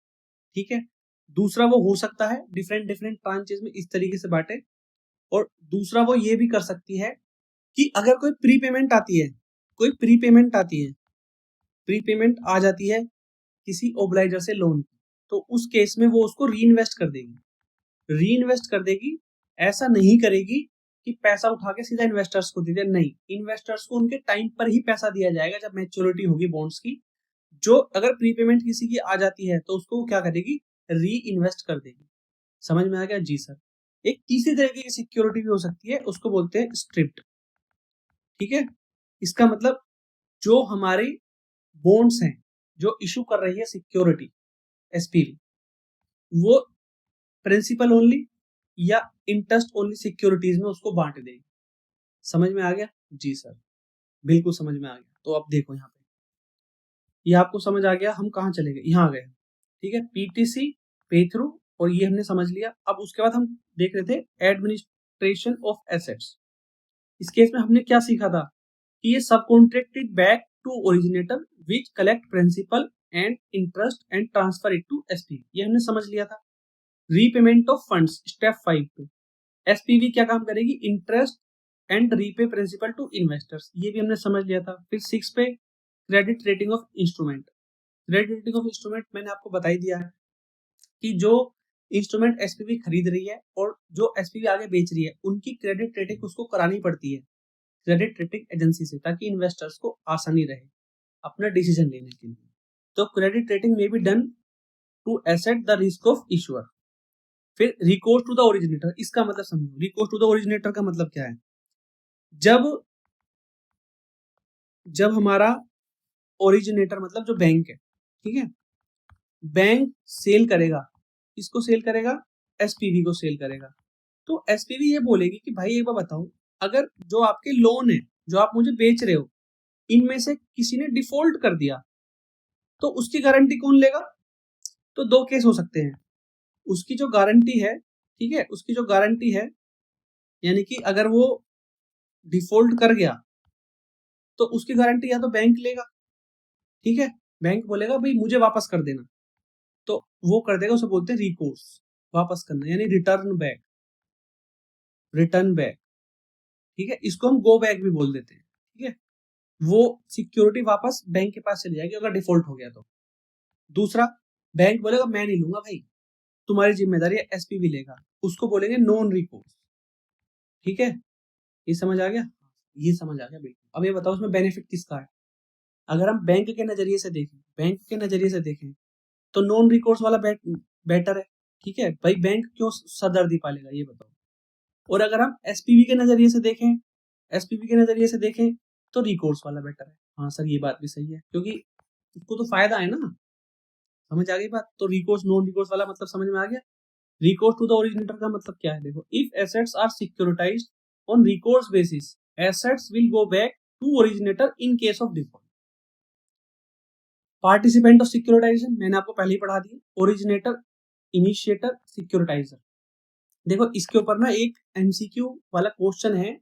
ठीक है। दूसरा वो हो सकता है डिफरेंट डिफरेंट ट्रांचेस में इस तरीके से बांटे, और दूसरा वो ये भी कर सकती है कि अगर कोई प्री पेमेंट आती है, कोई प्री पेमेंट आती है, प्री पेमेंट आ जाती है किसी ओब्लाइजर से लोन की, तो उस केस में वो उसको री इन्वेस्ट कर देगी, री इन्वेस्ट कर देगी। ऐसा नहीं करेगी कि पैसा उठा के सीधा इन्वेस्टर्स को दे दे, नहीं, इन्वेस्टर्स को उनके टाइम पर ही पैसा दिया जाएगा जब मैच्योरिटी होगी बॉन्ड्स की। जो अगर प्रीपेमेंट किसी की आ जाती है तो उसको क्या करेगी, री इन्वेस्ट कर देगी। समझ में आ गया जी सर। एक तीसरी तरीके की सिक्योरिटी भी हो सकती है, उसको बोलते हैं स्ट्रिप्ट, ठीक है। इसका मतलब जो हमारे बॉन्ड्स हैं, जो इशू कर रही है सिक्योरिटी एसपीवी, वो प्रिंसिपल ओनली या इंटरेस्ट ओनली सिक्योरिटीज में उसको बांट देगी। समझ में आ गया जी सर, बिल्कुल समझ में आ गया। तो अब देखो यहाँ पे, ये आपको समझ आ गया, हम कहाँ चले गए, यहाँ आ गए, ठीक है। पीटीसी, पे थ्रू, और ये हमने समझ लिया। अब उसके बाद हम देख रहे थे एडमिनिस्ट्रेशन ऑफ एसेट्स। इस केस में हमने क्या सीखा था कि ये सब contracted back to originator which collect principal and interest and transfer it to SPV, ये हमने समझ लिया था। रीपेमेंट ऑफ फंड्स स्टेप 5 पे एसपीवी क्या काम करेगी, interest and repay principal to investors, ये भी हमने समझ लिया था। फिर 6 पे credit rating of instrument. Credit rating of instrument मैंने आपको बता ही दिया है कि जो इंस्ट्रूमेंट एसपीवी खरीद रही है और जो एसपीवी आगे बेच रही है, उनकी क्रेडिट रेटिंग उसको करानी पड़ती है क्रेडिट रेटिंग एजेंसी से, ताकि इन्वेस्टर्स को आसानी रहे अपना डिसीजन लेने के लिए। तो क्रेडिट रेटिंग में be done to asset the risk of issuer. फिर रिकोर्स टू द ओरिजिनेटर, इसका मतलब समझो, रिकोर्स टू द ओरिजिनेटर का मतलब क्या है, जब जब हमारा ओरिजिनेटर मतलब जो बैंक है, ठीक है, बैंक सेल करेगा, किसको सेल करेगा, एसपीवी को सेल करेगा। तो एसपीवी ये बोलेगी कि भाई एक बार बताओ, अगर जो आपके लोन है, जो आप मुझे बेच रहे हो, इनमें से किसी ने डिफॉल्ट कर दिया, तो उसकी गारंटी कौन लेगा। तो दो केस हो सकते हैं, उसकी जो गारंटी है, ठीक है, उसकी जो गारंटी है, यानी कि अगर वो डिफॉल्ट कर गया तो उसकी गारंटी या तो बैंक लेगा, ठीक है, बैंक बोलेगा भाई मुझे वापस कर देना, तो वो कर देगा, उसे बोलते हैं रिकोर्स, वापस करना यानी रिटर्न बैक, रिटर्न बैक, ठीक है, इसको हम गो बैक भी बोल देते हैं, ठीक है। वो सिक्योरिटी वापस बैंक के पास चली जाएगी अगर डिफॉल्ट हो गया तो। दूसरा, बैंक बोलेगा मैं नहीं लूंगा भाई, तुम्हारी जिम्मेदारी है, एसपीवी लेगा, उसको बोलेंगे नॉन रिकोर्स, ठीक है। ये समझ आ गया, ये समझ आ गया बिल्कुल। अब ये बताओ इसमें बेनिफिट किसका है। अगर हम बैंक के नजरिए से देखें, बैंक के नजरिए से देखें, तो नॉन रिकोर्स वाला बेटर है, ठीक है भाई, बैंक क्यों सरदर्दी पालेगा ये बताओ। और अगर हम एसपीवी के नजरिए से देखें, एसपीवी के नजरिए से देखें, तो रिकोर्स वाला बेटर है। हाँ सर ये बात भी सही है, क्योंकि उसको तो फायदा है ना। समझ आ गई बात। तो रिकोर्स नॉन रिकोर्स वाला मतलब समझ में आ गया। रिकोर्स टू द ओरिजिनेटर का मतलब क्या है, देखो, if assets are securitised on recourse basis, assets will go back to originator in case of default. Participant of securitisation मैंने आपको पहले ही पढ़ा दिया। Originator, initiator, securitiser. देखो इसके ऊपर ना एक एमसीक्यू वाला क्वेश्चन है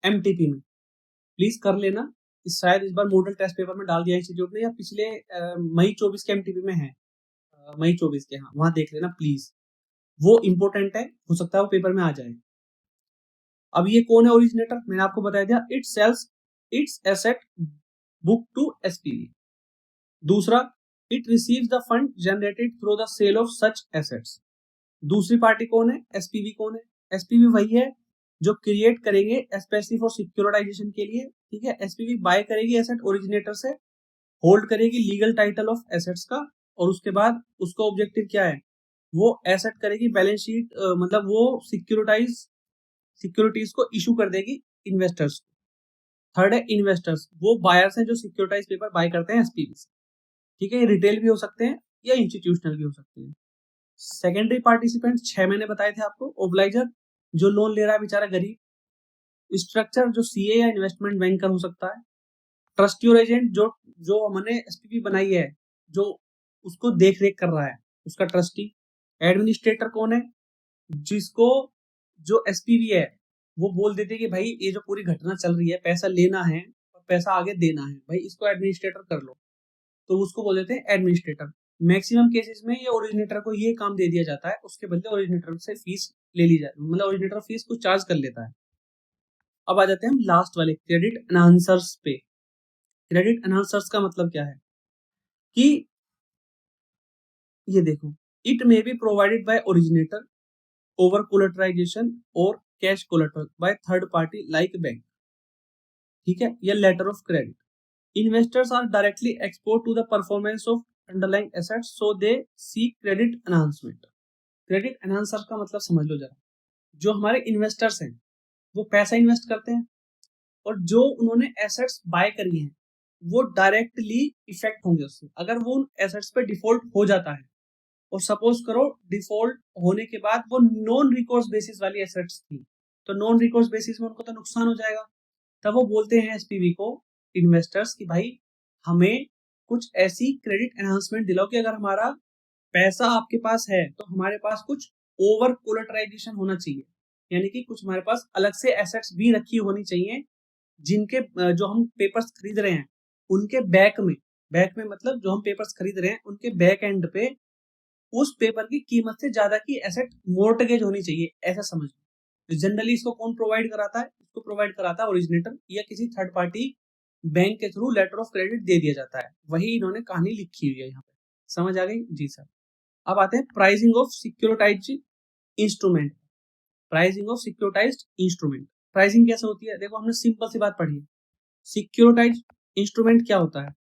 एमटीपी में, प्लीज कर लेना। शायद इस बार मॉडल टेस्ट पेपर में डाल दिया इंस्टीट्यूट ने, या पिछले मई 24 के एमटीपी में है, मई 24 के, हाँ वहां देख लेना प्लीज, वो इंपॉर्टेंट है, हो सकता है वो पेपर में आ जाए। अब ये कौन है ओरिजिनेटर, मैंने आपको बताया दिया, it sells its asset book to SPV. दूसरा, it receives the fund generated through the sale of such assets. दूसरी पार्टी कौन है, एसपीवी कौन है, एसपीवी वही है जो क्रिएट करेंगे स्पेशली फॉर सिक्योरिटाइजेशन के लिए, ठीक है। एसपीवी बाय करेगी एसेट ओरिजिनेटर से, होल्ड करेगी लीगल टाइटल ऑफ एसेट्स का, और उसके बाद उसका ऑब्जेक्टिव क्या है, वो एसेट करेगी बैलेंस शीट, मतलब वो सिक्योरिटीज को इशू कर देगी इन्वेस्टर्स को। थर्ड है इन्वेस्टर्स, वो बायर्स हैं जो सिक्योरिटाइज पेपर बाय करते हैं एसपीवी से, ठीक है। ये रिटेल भी हो सकते हैं या इंस्टीट्यूशनल भी हो सकते हैं। सेकेंडरी पार्टिसिपेंट 6 महीने बताए थे आपको। ओब्लाइजर, जो लोन ले रहा है बेचारा गरीब। स्ट्रक्चर, जो सीए या इन्वेस्टमेंट बैंकर हो सकता है। ट्रस्टी और एजेंट, जो जो हमने एसपीवी बनाई है, जो उसको देख रेख कर रहा है, उसका ट्रस्टी। एडमिनिस्ट्रेटर कौन है, जिसको जो एसपीवी है वो बोल देते कि भाई ये जो पूरी घटना चल रही है, पैसा लेना है और पैसा आगे देना है, भाई इसको एडमिनिस्ट्रेटर कर लो, तो उसको बोल देते हैं एडमिनिस्ट्रेटर। मैक्सिमम केसेस में ये ओरिजिनेटर को ये काम दे दिया जाता है, उसके बदले ओरिजिनेटर से फीस ले ली जाती है, मतलब ओरिजिनेटर फीस कुछ चार्ज कर लेता है। अब आ जाते हैं हम लास्ट वाले क्रेडिट एनहांसर्स पे। क्रेडिट एनहांसर्स का मतलब क्या है कि ये देखो, it may be provided by originator over collateralisation और cash collateral by third party like bank, ठीक है, या letter of credit. Investors are directly expose to the performance of underlying assets, so they seek credit enhancement. Credit enhancer का मतलब समझ लो जरा, जो हमारे इन्वेस्टर्स हैं वो पैसा इन्वेस्ट करते हैं, और जो उन्होंने एसेट्स बाय करी हैं वो डायरेक्टली इफेक्ट होंगे उससे, अगर वो उन एसेट्स पे डिफॉल्ट हो जाता है। और सपोज करो डिफॉल्ट होने के बाद वो नॉन रिकोर्स बेसिस वाली एसेट्स थी, तो नॉन रिकोर्स बेसिस में उनको तो नुकसान हो जाएगा। तब वो बोलते हैं एसपीवी को, इन्वेस्टर्स, कि भाई हमें कुछ ऐसी क्रेडिट एनहांसमेंट दिलाओ कि अगर हमारा पैसा आपके पास है तो हमारे पास कुछ ओवर कोलेटराइजेशन होना चाहिए, यानी कि कुछ हमारे पास अलग से एसेट्स भी रखी होनी चाहिए, जिनके जो हम पेपर्स खरीद रहे हैं उनके बैक में मतलब जो हम पेपर्स खरीद रहे हैं उनके बैक एंड पे उस पेपर की कीमत से ज्यादा की एसेट मोर्टगेज होनी चाहिए, ऐसा समझ लो। जनरली इसको कौन प्रोवाइड कराता है, इसको प्रोवाइड कराता है ओरिजिनेटर या किसी थर्ड पार्टी बैंक के थ्रू लेटर ऑफ क्रेडिट दे दिया जाता है, वही इन्होंने कहानी लिखी हुई है यहाँ पे। समझ आ गई जी सर। अब आते हैं pricing of सिक्योरिटाइज्ड instrument. Pricing of सिक्योरिटाइज्ड instrument, pricing कैसे होती है, देखो हमने सिंपल सी बात पढ़ी है। सिक्योरिटाइज्ड इंस्ट्रूमेंट क्या होता है,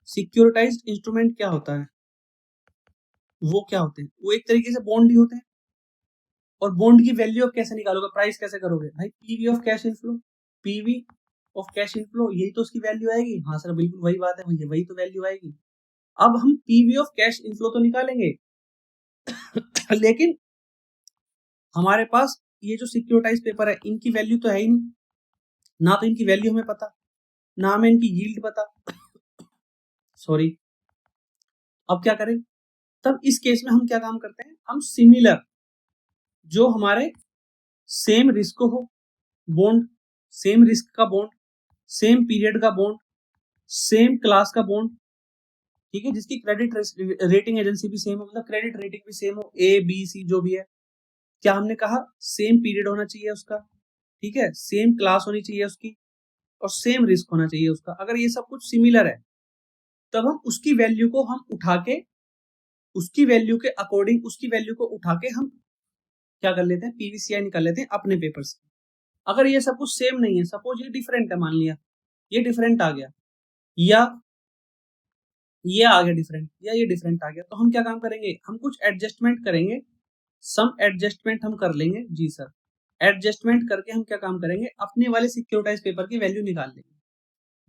सिक्योरिटाइज्ड इंस्ट्रूमेंट क्या होता है, वो क्या होते हैं, वो एक तरीके से बॉन्ड ही होते हैं। और बॉन्ड की वैल्यू कैसे निकालोगे, प्राइस कैसे करोगे, भाई PV of cash inflow, PV of cash inflow, यही तो उसकी वैल्यू आएगी। हाँ सर बिल्कुल वही बात है भैया, वही तो वैल्यू आएगी। अब हम पीवी ऑफ कैश इनफ्लो तो निकालेंगे लेकिन हमारे पास ये जो सिक्योरिटाइज पेपर है इनकी वैल्यू तो है ही नहीं, ना तो इनकी वैल्यू हमें पता, ना हमें इनकी यील्ड पता सॉरी। अब क्या करें, तब इस केस में हम क्या काम करते हैं, हम सिमिलर जो हमारे सेम रिस्क हो बॉन्ड, सेम रिस्क का बॉन्ड, सेम पीरियड का बॉन्ड, सेम क्लास का बॉन्ड, ठीक है, जिसकी क्रेडिट रेटिंग एजेंसी भी सेम हो, मतलब क्रेडिट रेटिंग भी सेम हो, ए बी सी जो भी है। क्या हमने कहा, सेम पीरियड होना चाहिए उसका, ठीक है, सेम क्लास होनी चाहिए उसकी, और सेम रिस्क होना चाहिए उसका। अगर ये सब कुछ सिमिलर है तब हम उसकी वैल्यू को हम उठा के, उसकी वैल्यू के अकॉर्डिंग उसकी वैल्यू को उठा के हम क्या कर लेते हैं, पीवीसीआई निकाल लेते हैं अपने पेपर से। अगर ये सब कुछ सेम नहीं है, सपोज ये डिफरेंट है, मान लिया ये डिफरेंट आ गया, या ये आ गया डिफरेंट, या ये डिफरेंट आ गया, तो हम क्या काम करेंगे, हम कुछ एडजस्टमेंट करेंगे, सम एडजस्टमेंट हम कर लेंगे जी सर। एडजस्टमेंट करके हम क्या काम करेंगे, अपने वाले सिक्योरिटाइज पेपर की वैल्यू निकाल लेंगे।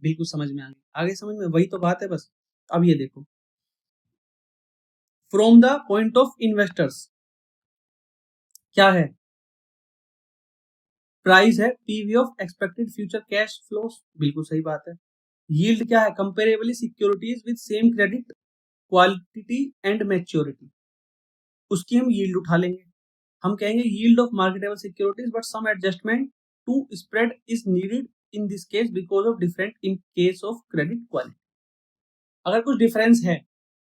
बिल्कुल समझ में आ गया, आगे समझ में, वही तो बात है बस। अब ये देखो, from the point of investors क्या है, प्राइस है PV of expected future cash flows, बिल्कुल सही बात है। यील्ड क्या है? Comparably securities with same credit quality and maturity, उसकी हम यील्ड उठा लेंगे। हम कहेंगे yield of marketable securities but some adjustment to spread is needed in this case because of different in case of credit quality. अगर कुछ डिफरेंस है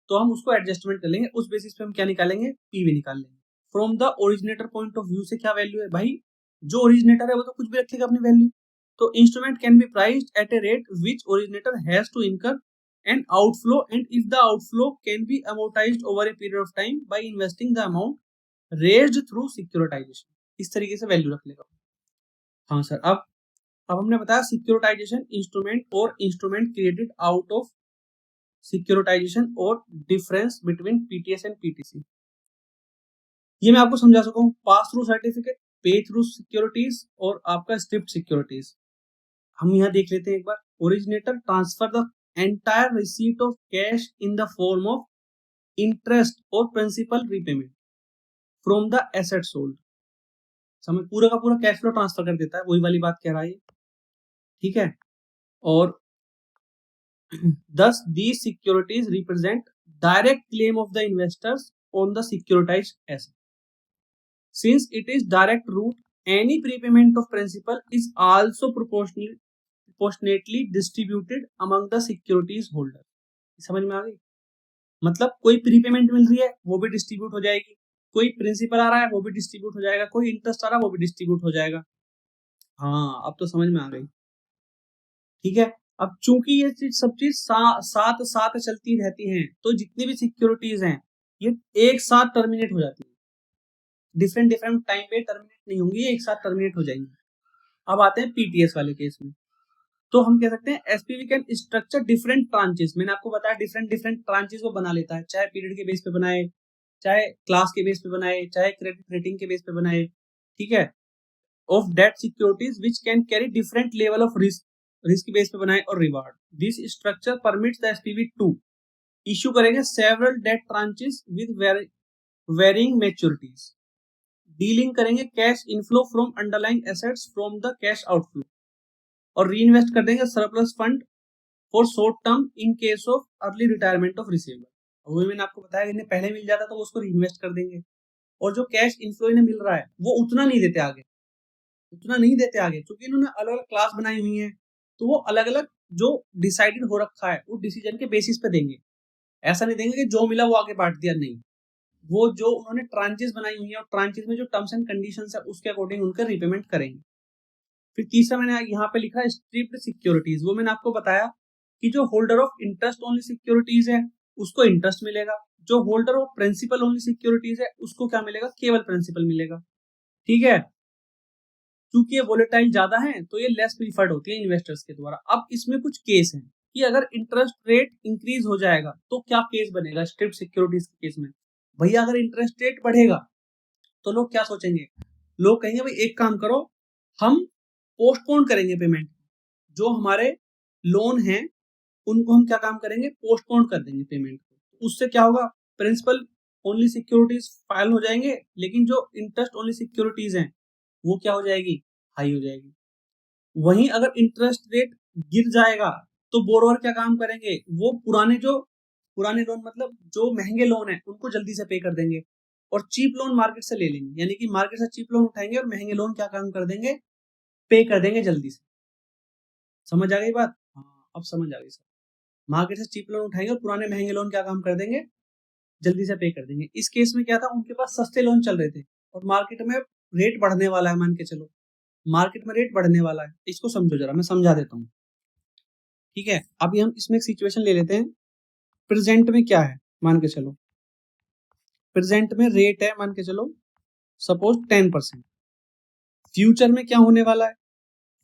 तो हम उसको एडजस्टमेंट कर लेंगे, उस बेसिस पे हम क्या निकालेंगे? पीवी निकाल लेंगे। From the originator point of view से क्या वैल्यू है भाई? जो ओरिजिनेटर है वो तो कुछ भी रखेगा अपनी वैल्यू। तो instrument can be priced at a rate which originator has to incur an outflow and if the outflow can be amortised over a period of time by investing the amount raised through securitisation. इस तरीके से वैल्यू रख लेगा। हाँ सर, अब हमने बताया सिक्योरिटाइजेशन इंस्ट्रूमेंट और instrument created out of securitisation और difference between PTS and PTC. ये मैं आपको समझा सकूं। Pass through certificate, pay through securities और आपका स्ट्रिप्ट सिक्योरिटीज। हम यहाँ देख लेते हैं एक बार। Originator transfer the entire receipt of cash in the form of interest और principal repayment from the asset sold. समझ, पूरा का पूरा कैश फ्लो ट्रांसफर कर देता है, वही वाली बात कह रहा है। ठीक है। और thus these securities represent direct claim of the investors on the securitized asset. Since it is direct route, any prepayment of principal is also proportionately distributed among the securities holder. समझ में आ गई? मतलब कोई प्रीपेमेंट मिल रही है वो भी डिस्ट्रीब्यूट हो जाएगी, कोई प्रिंसिपल आ रहा है वो भी डिस्ट्रीब्यूट हो जाएगा, कोई इंटरेस्ट आ रहा है वो भी डिस्ट्रीब्यूट हो जाएगा। हाँ, अब तो समझ में आ गई। ठीक है। अब चूंकि ये चीज सब चीज साथ साथ चलती रहती हैं, तो जितनी भी सिक्योरिटीज हैं ये एक साथ टर्मिनेट हो जाती है, डिफरेंट डिफरेंट टाइम पे टर्मिनेट नहीं होंगी, एक साथ टर्मिनेट हो जाएंगी। अब आते हैं पीटीएस वाले केस में। तो हम कह सकते हैं SPV can structure different tranches. मैंने आपको बताया डिफरेंट डिफरेंट ट्रांचेस वो बना लेता है, चाहे पीरियड के बेस पे बनाए, चाहे क्लास के बेस पे बनाए, चाहे क्रेडिट रेटिंग के बेस पे बनाए। ठीक है। Of debt securities which can carry different level of risk base पे बनाए और reward. This structure permits the SPV to issue करेंगे several debt tranches with varying maturities, dealing करेंगे cash inflow from underlying assets from the cash outflow, और री इन्वेस्ट कर देंगे surplus fund for short term in case of early retirement of receivable. वो मैंने आपको बताया इन्हें पहले मिल जाता तो उसको री इन्वेस्ट कर देंगे, और जो कैश इनफ्लो इन्हें मिल रहा है वो उतना नहीं देते आगे, उतना नहीं देते आगे, क्योंकि इन्होंने अलग अलग क्लास बनाई हुई है, तो वो अलग अलग जो डिसाइडेड हो रखा है वो डिसीजन के बेसिस पे देंगे। ऐसा नहीं देंगे कि जो मिला वो आगे बांट दिया, नहीं। वो जो उन्होंने ट्रांचेस बनाई हुई है और ट्रांचेस में जो टर्म्स एंड कंडीशंस है उसके अकॉर्डिंग उनका रीपेमेंट करेंगे। फिर तीसरा मैंने यहाँ पे लिखा है स्ट्रिप्ड सिक्योरिटीज। वो मैंने आपको बताया कि जो holder of interest only securities है उसको इंटरेस्ट मिलेगा, जो holder of principal only securities है उसको क्या मिलेगा? केवल प्रिंसिपल मिलेगा। ठीक है। क्योंकि ये वोलेटाइल ज्यादा है तो ये लेस प्रीफर्ड होती है इन्वेस्टर्स के द्वारा। अब इसमें कुछ केस हैं कि अगर इंटरेस्ट रेट इंक्रीज हो जाएगा तो क्या केस बनेगा स्ट्रिप्ड सिक्योरिटीज के केस में। भैया अगर इंटरेस्ट रेट बढ़ेगा तो लोग क्या सोचेंगे? लोग कहेंगे भाई एक काम करो, हम पोस्टपोन करेंगे पेमेंट। जो हमारे लोन हैं उनको हम क्या काम करेंगे? पोस्टपोन कर देंगे पेमेंट को। उससे क्या होगा? प्रिंसिपल ओनली सिक्योरिटीज फाइल हो जाएंगे, लेकिन जो इंटरेस्ट ओनली सिक्योरिटीज हैं वो क्या हो जाएगी? हाई हो जाएगी। वहीं अगर इंटरेस्ट रेट गिर जाएगा तो बोरोवर क्या काम करेंगे? वो पुराने लोन मतलब जो महंगे लोन है उनको जल्दी से पे कर देंगे और चीप लोन मार्केट से ले लेंगे, यानी कि मार्केट से चीप लोन उठाएंगे और महंगे लोन क्या काम कर देंगे? पे कर देंगे जल्दी से। समझ आ गई बात? हाँ, अब समझ आ गई सर। मार्केट से चीप लोन उठाएंगे और पुराने महंगे लोन क्या काम कर देंगे? जल्दी से पे कर देंगे। इस केस में क्या था, उनके पास सस्ते लोन चल रहे थे और मार्केट में रेट बढ़ने वाला है, मान के चलो मार्केट में रेट बढ़ने वाला है। इसको समझो जरा, मैं समझा देता हूँ। ठीक है। अभी हम इसमें एक सिचुएशन ले लेते हैं। प्रेजेंट में क्या है, मान के चलो प्रेजेंट में रेट है, मान के चलो सपोज 10%। फ्यूचर में क्या होने वाला है?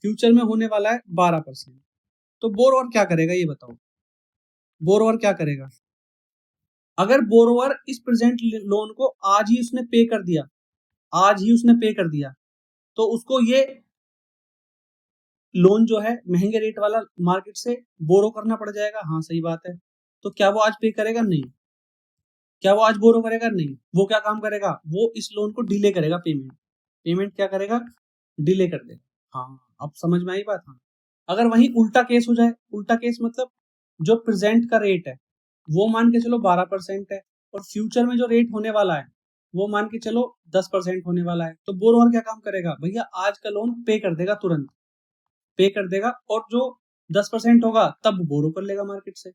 फ्यूचर में होने वाला है 12%। तो बोरोवर क्या करेगा ये बताओ? बोरोवर क्या करेगा? अगर बोरोवर इस प्रेजेंट लोन को आज ही उसने पे कर दिया, आज ही उसने पे कर दिया, तो उसको ये लोन जो है महंगे रेट वाला मार्केट से बोरो करना पड़ जाएगा। हाँ सही बात है। तो क्या वो आज पे करेगा? नहीं। क्या वो आज बोरो करेगा? नहीं। वो क्या काम करेगा? वो इस लोन को डिले करेगा, पेमेंट क्या करेगा? डिले कर देगा। हाँ, अब समझ में आई बात? हाँ। अगर वहीं उल्टा केस हो जाए, उल्टा केस मतलब जो प्रेजेंट का रेट है वो मान के चलो 12% है और फ्यूचर में जो रेट होने वाला है वो मान के चलो 10% होने वाला है, तो बोरोवर क्या काम करेगा भैया, आज का लोन पे कर देगा, तुरंत पे कर देगा, और जो 10% होगा तब बोरो कर लेगा मार्केट से।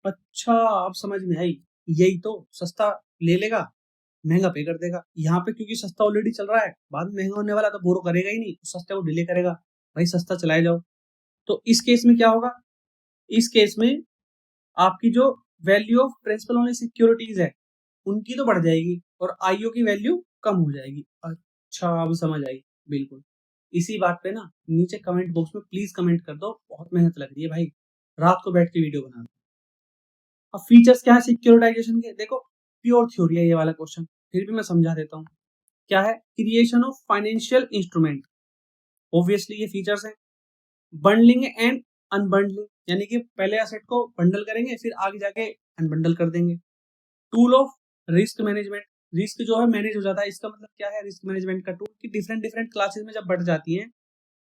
अच्छा, अब समझ में आई। यही तो, सस्ता ले लेगा, महंगा पे कर देगा। यहाँ पे क्योंकि सस्ता ऑलरेडी चल रहा है, बाद में महंगा होने वाला तो बोरो करेगा ही नहीं, सस्ते को डिले करेगा, भाई सस्ता चलाए जाओ। तो इस केस में क्या होगा, इस केस में आपकी जो value of principal only securities है उनकी तो बढ़ जाएगी और आईओ की वैल्यू कम हो जाएगी। अच्छा, अब समझ आई। बिल्कुल इसी बात पे ना नीचे कमेंट बॉक्स में प्लीज कमेंट कर दो, बहुत मेहनत लग रही है भाई, रात को बैठ के वीडियो बना दो। अब फीचर्स क्या है सिक्योरिटाइजेशन के, देखो प्योर थ्योरी है ये वाला क्वेश्चन, फिर भी मैं समझा देता हूँ। क्या है, creation of financial instrument, obviously ये फीचर्स है। बंडलिंग एंड अनबंडलिंग, यानी कि पहले एसेट को बंडल करेंगे फिर आगे जाके अनबंडल कर देंगे। Tool of risk management, risk जो है मैनेज हो जाता है, इसका मतलब क्या है रिस्क मैनेजमेंट का टूल, कि डिफरेंट डिफरेंट क्लासेस में जब बढ़ जाती हैं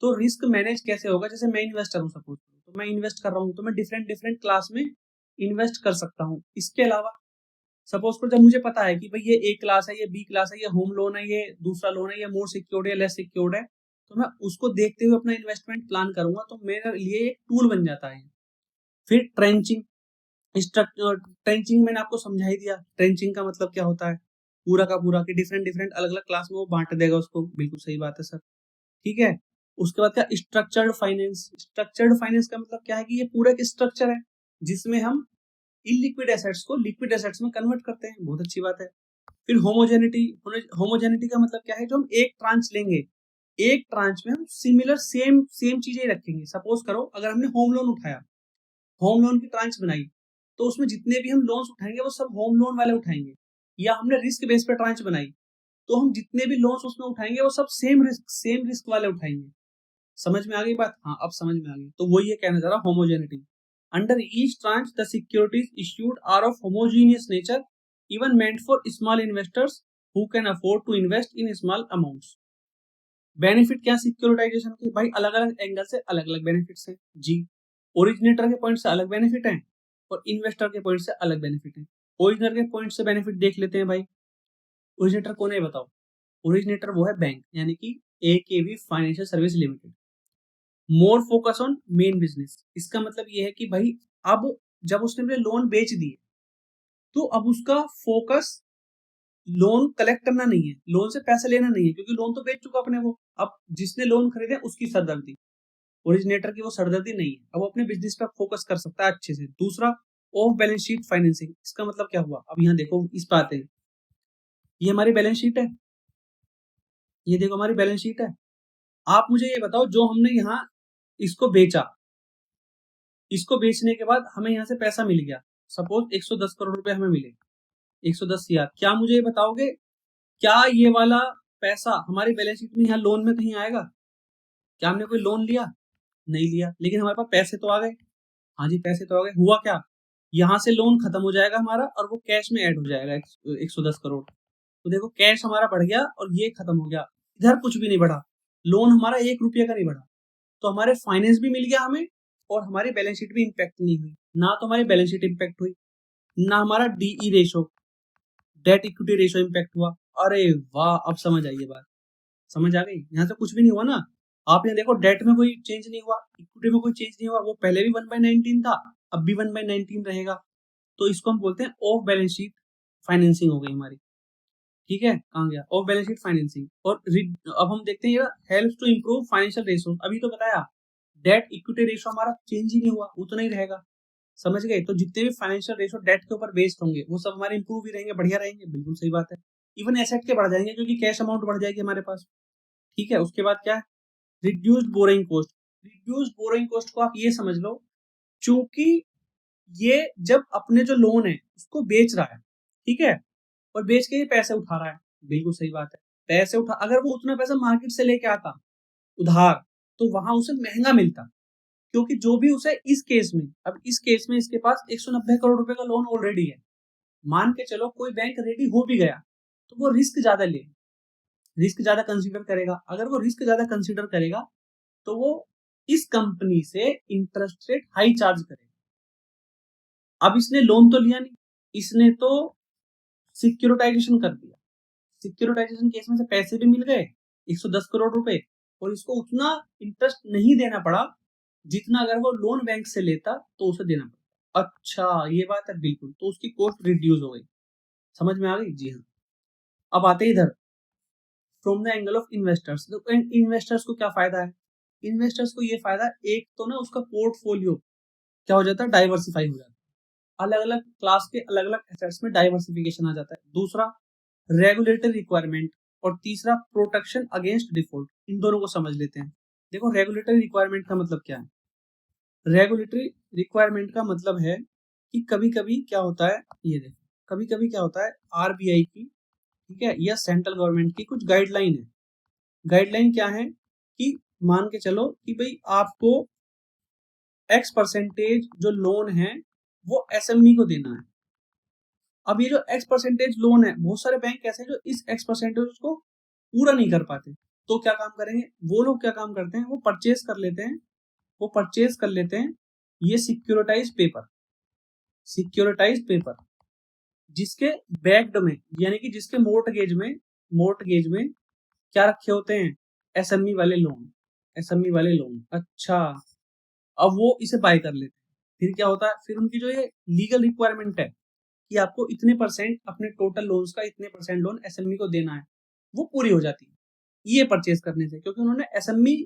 तो रिस्क मैनेज कैसे होगा। जैसे मैं इन्वेस्टर हूँ, सपोज तो मैं इन्वेस्ट कर रहा हूँ तो मैं डिफरेंट डिफरेंट क्लास में इन्वेस्ट कर सकता हूँ। इसके अलावा सपोज को जब मुझे पता है कि भाई ये ए क्लास है, ये बी क्लास है, ये होम लोन है, ये दूसरा लोन है, ये मोर सिक्योर्ड है, लेस सिक्योर्ड है, तो मैं उसको देखते हुए अपना इन्वेस्टमेंट प्लान करूंगा, तो मेरे लिए एक टूल बन जाता है। फिर ट्रेंचिंग, ट्रेंचिंग मैंने आपको समझा ही दिया, ट्रेंचिंग का मतलब क्या होता है, पूरा का पूरा कि डिफरेंट डिफरेंट अलग अलग क्लास में वो बांट देगा उसको, बिल्कुल सही बात है सर, ठीक है। उसके बाद क्या, स्ट्रक्चर्ड फाइनेंस, स्ट्रक्चर्ड फाइनेंस का मतलब क्या है कि ये पूरा एक स्ट्रक्चर है जिसमें हम इलिक्विड एसेट्स को लिक्विड एसेट्स में कन्वर्ट करते हैं, बहुत अच्छी बात है। फिर होमोजेनिटी, होमोजेनिटी का मतलब क्या है, जो हम एक ट्रांच लेंगे, एक ट्रांच में हम सिमिलर सेम सेम चीजें रखेंगे। सपोज करो अगर हमने होम लोन उठाया, होम लोन की ट्रांच बनाई, तो उसमें जितने भी हम लोन्स उठाएंगे वो सब होम लोन वाले उठाएंगे। या हमने रिस्क बेस पे ट्रांच बनाई, तो हम जितने भी लोन्स उसमें उठाएंगे वो सब सेम रिस्क वाले उठाएंगे। समझ में आ गई बात, हाँ अब समझ में आ गई। तो वही ये कहना चाह रहा, homogeneity. Under each tranche the securities issued are of homogeneous nature, even meant for small investors who can afford to invest in small amounts. Benefit क्या सिक्योरिटाइजेशन के, भाई अलग अलग एंगल से अलग अलग बेनिफिट्स हैं जी। ओरिजिनेटर के पॉइंट से अलग बेनिफिट है और इन्वेस्टर के पॉइंट से अलग बेनिफिट है। ओरिजिनेटर के पॉइंट से बेनिफिट देख लेते हैं भाई। ओरिजिनेटर कौन है बताओ, ओरिजिनेटर वो है बैंक, यानी कि AKB financial service limited. More focus on main business, इसका मतलब ये है कि भाई अब जब उसने अपने लोन बेच दिए तो अब उसका फोकस लोन कलेक्ट करना नहीं है, लोन से पैसे लेना नहीं है, क्योंकि लोन तो बेच चुका अपने वो। अब जिसने लोन खरीदे उसकी सरदर्दी, ओरिजिनेटर की वो सरदर्दी नहीं है, अब वो अपने बिजनेस पर फोकस कर सकता है अच्छे से। दूसरा, ऑफ बैलेंस शीट फाइनेंसिंग, इसका मतलब क्या हुआ, अब यहाँ देखो इस बात है, ये हमारी बैलेंस शीट है, ये देखो हमारी बैलेंस शीट है। आप मुझे ये बताओ, जो हमने यहाँ इसको बेचा, इसको बेचने के बाद हमें यहाँ से पैसा मिल गया, सपोज 110 करोड़ रुपए हमें मिले, 110 CR, क्या मुझे ये बताओगे क्या ये वाला पैसा हमारी बैलेंस शीट में यहाँ लोन में कहीं आएगा? क्या हमने कोई लोन लिया? नहीं लिया, लेकिन हमारे पास पैसे तो आ गए। हाँ जी, पैसे तो आ गए। हुआ क्या, यहाँ से लोन खत्म हो जाएगा हमारा और वो कैश में ऐड हो जाएगा 110 करोड़। तो देखो कैश हमारा बढ़ गया और ये खत्म हो गया, इधर कुछ भी नहीं बढ़ा, लोन हमारा 1 रुपये का नहीं बढ़ा। तो हमारे फाइनेंस भी मिल गया हमें और हमारी बैलेंस शीट भी इम्पैक्ट नहीं हुई, ना तो हमारी बैलेंस शीट इम्पैक्ट हुई, ना हमारा DE ratio, date equity ratio impact हुआ। अरे वाह, अब समझ आई ये बात, समझ आ गई। यहाँ से कुछ भी नहीं हुआ ना, आप यहाँ देखो डेट में कोई चेंज नहीं हुआ, इक्विटी में कोई चेंज नहीं हुआ, वो पहले भी 1/19 था, अब भी 1/19 रहेगा। तो इसको हम बोलते हैं ऑफ बैलेंस शीट फाइनेंसिंग हो गई हमारी, ठीक है। कहाँ गया, ऑफ बैलेंस शीट फाइनेंसिंग। और अब हम देखते हैं help to improve financial ratio, अभी तो बताया डेट इक्विटी रेशो हमारा चेंज ही नहीं हुआ, उतना ही रहेगा, समझ गए। तो जितने भी फाइनेंशियल रेशो डेट के ऊपर बेस्ड होंगे वो सब हमारे इंप्रूव ही रहेंगे, बढ़िया रहेंगे, बिल्कुल सही बात है। इवन एसेट के बढ़ जाएंगे क्योंकि कैश अमाउंट बढ़ जाएगी हमारे पास, ठीक है। उसके बाद क्या है, reduced borrowing cost. Reduced borrowing cost को आप ये समझ लो, चूंकि ये जब अपने जो लोन है उसको बेच रहा है, ठीक है, और बेच के ये पैसे उठा रहा है, बिल्कुल सही बात है। पैसे उठा, अगर वो उतना पैसा मार्केट से लेके आता उधार, तो वहां उसे महंगा मिलता, क्योंकि जो भी उसे इस केस में, अब इस केस में इसके पास 190 करोड़ रुपए का लोन ऑलरेडी है। मान के चलो कोई बैंक रेडी हो भी गया तो वो रिस्क ज्यादा ले, रिस्क ज्यादा कंसीडर करेगा। अगर वो रिस्क ज्यादा कंसीडर करेगा तो वो इस कंपनी से इंटरेस्ट रेट हाई चार्ज करेगा। अब इसने लोन तो लिया नहीं, इसने तो सिक्योरिटाइजेशन कर दिया। सिक्योरिटाइजेशन केस में से पैसे भी मिल गए 110 करोड़ रुपए, और इसको उतना इंटरेस्ट नहीं देना पड़ा जितना अगर वो लोन बैंक से लेता तो उसे देना पड़ता। अच्छा, ये बात है, बिल्कुल। तो उसकी कॉस्ट रिड्यूस हो गई। समझ में आ गई? जी हाँ। अब आते इधर from the angle of investors. तो इन्वेस्टर्स को क्या फायदा है? इन्वेस्टर्स को ये फायदा, एक तो ना उसका पोर्टफोलियो क्या हो जाता है, डाइवर्सिफाई हो जाता है, अलग अलग क्लास के अलग अलग एसेट्स में डाइवर्सिफिकेशन आ जाता है। दूसरा रेगुलेटरी रिक्वायरमेंट, और तीसरा प्रोटेक्शन अगेंस्ट डिफॉल्ट। इन दोनों को समझ लेते हैं। देखो, रेगुलेटरी रिक्वायरमेंट का मतलब क्या है? रेगुलेटरी रिक्वायरमेंट का मतलब है कि कभी कभी क्या होता है, ये देखो, कभी कभी क्या होता है, आरबीआई की, ठीक है, या सेंट्रल गवर्नमेंट की कुछ गाइडलाइन है। गाइडलाइन क्या है कि मान के चलो कि भाई आपको एक्स परसेंटेज जो लोन है वो एसएमई को देना है। अब ये जो एक्स परसेंटेज लोन है, बहुत सारे बैंक ऐसे हैं जो इस एक्स परसेंटेज को पूरा नहीं कर पाते। तो क्या काम करेंगे वो लोग? क्या काम करते हैं, वो परचेज कर लेते हैं, वो परचेज कर लेते हैं ये सिक्योरिटाइज पेपर, सिक्योरिटाइज पेपर जिसके बैक्ड में, यानी कि जिसके मोर्टगेज में क्या रखे होते हैं, एसएमई वाले लोन, एसएमई वाले लोन। अच्छा, अब वो इसे बाय कर लेते हैं। फिर क्या होता है, फिर उनकी जो ये लीगल रिक्वायरमेंट है कि आपको इतने परसेंट अपने टोटल लोन्स का इतने परसेंट लोन एसएमई को देना है, वो पूरी हो जाती है ये परचेज करने से, क्योंकि उन्होंने एसएमई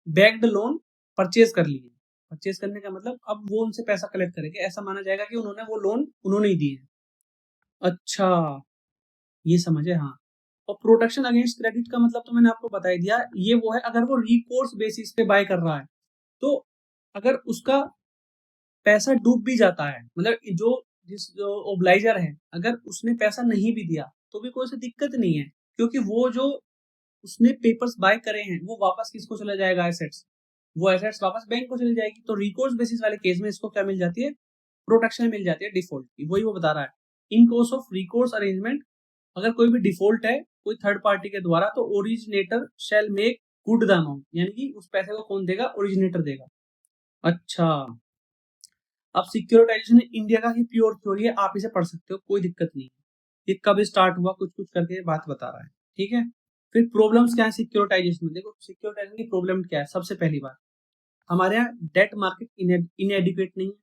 बैक्ड लोन परचेज कर लिए। परचेज करने का मतलब अब वो उनसे पैसा कलेक्ट करेंगे, ऐसा माना जाएगा कि उन्होंने वो लोन उन्होंने ही दिए। अच्छा, ये समझे? हाँ। और प्रोटेक्शन अगेंस्ट क्रेडिट का मतलब तो मैंने आपको बता ही दिया, ये वो है अगर वो रिकोर्स बेसिस पे बाय कर रहा है, तो अगर उसका पैसा डूब भी जाता है, मतलब जो ओब्लाइजर है, अगर उसने पैसा नहीं भी दिया तो भी कोई सी दिक्कत नहीं है, क्योंकि वो जो उसने पेपर्स बाय करे हैं वो वापस किसको चला जाएगा, एसेट्स, वो एसेट्स वापस बैंक को चली जाएगी। तो रिकोर्स बेसिस वाले केस में इसको क्या मिल जाती है, प्रोटेक्शन मिल जाती है डिफॉल्ट की। वही वो बता रहा है, इन कोर्स ऑफ रिकोर्स अरेंजमेंट, अगर कोई भी डिफॉल्ट है कोई थर्ड पार्टी के द्वारा, तो originator shell make good the amount, यानी कि उस पैसे को कौन देगा, ओरिजिनेटर देगा। अच्छा, अब सिक्योरिटाइजेशन इंडिया का ही प्योर थ्योरी है, आप इसे पढ़ सकते हो, कोई दिक्कत नहीं है। ये कब स्टार्ट हुआ, कुछ कुछ करके बात बता रहा है, ठीक है। फिर प्रॉब्लम्स क्या है सिक्योरिटाइजेशन में? देखो, सिक्योरिटाइजेशन की प्रॉब्लम क्या है? सबसे पहली बात, हमारे यहाँ डेट मार्केट इनएडिक्वेट नहीं है,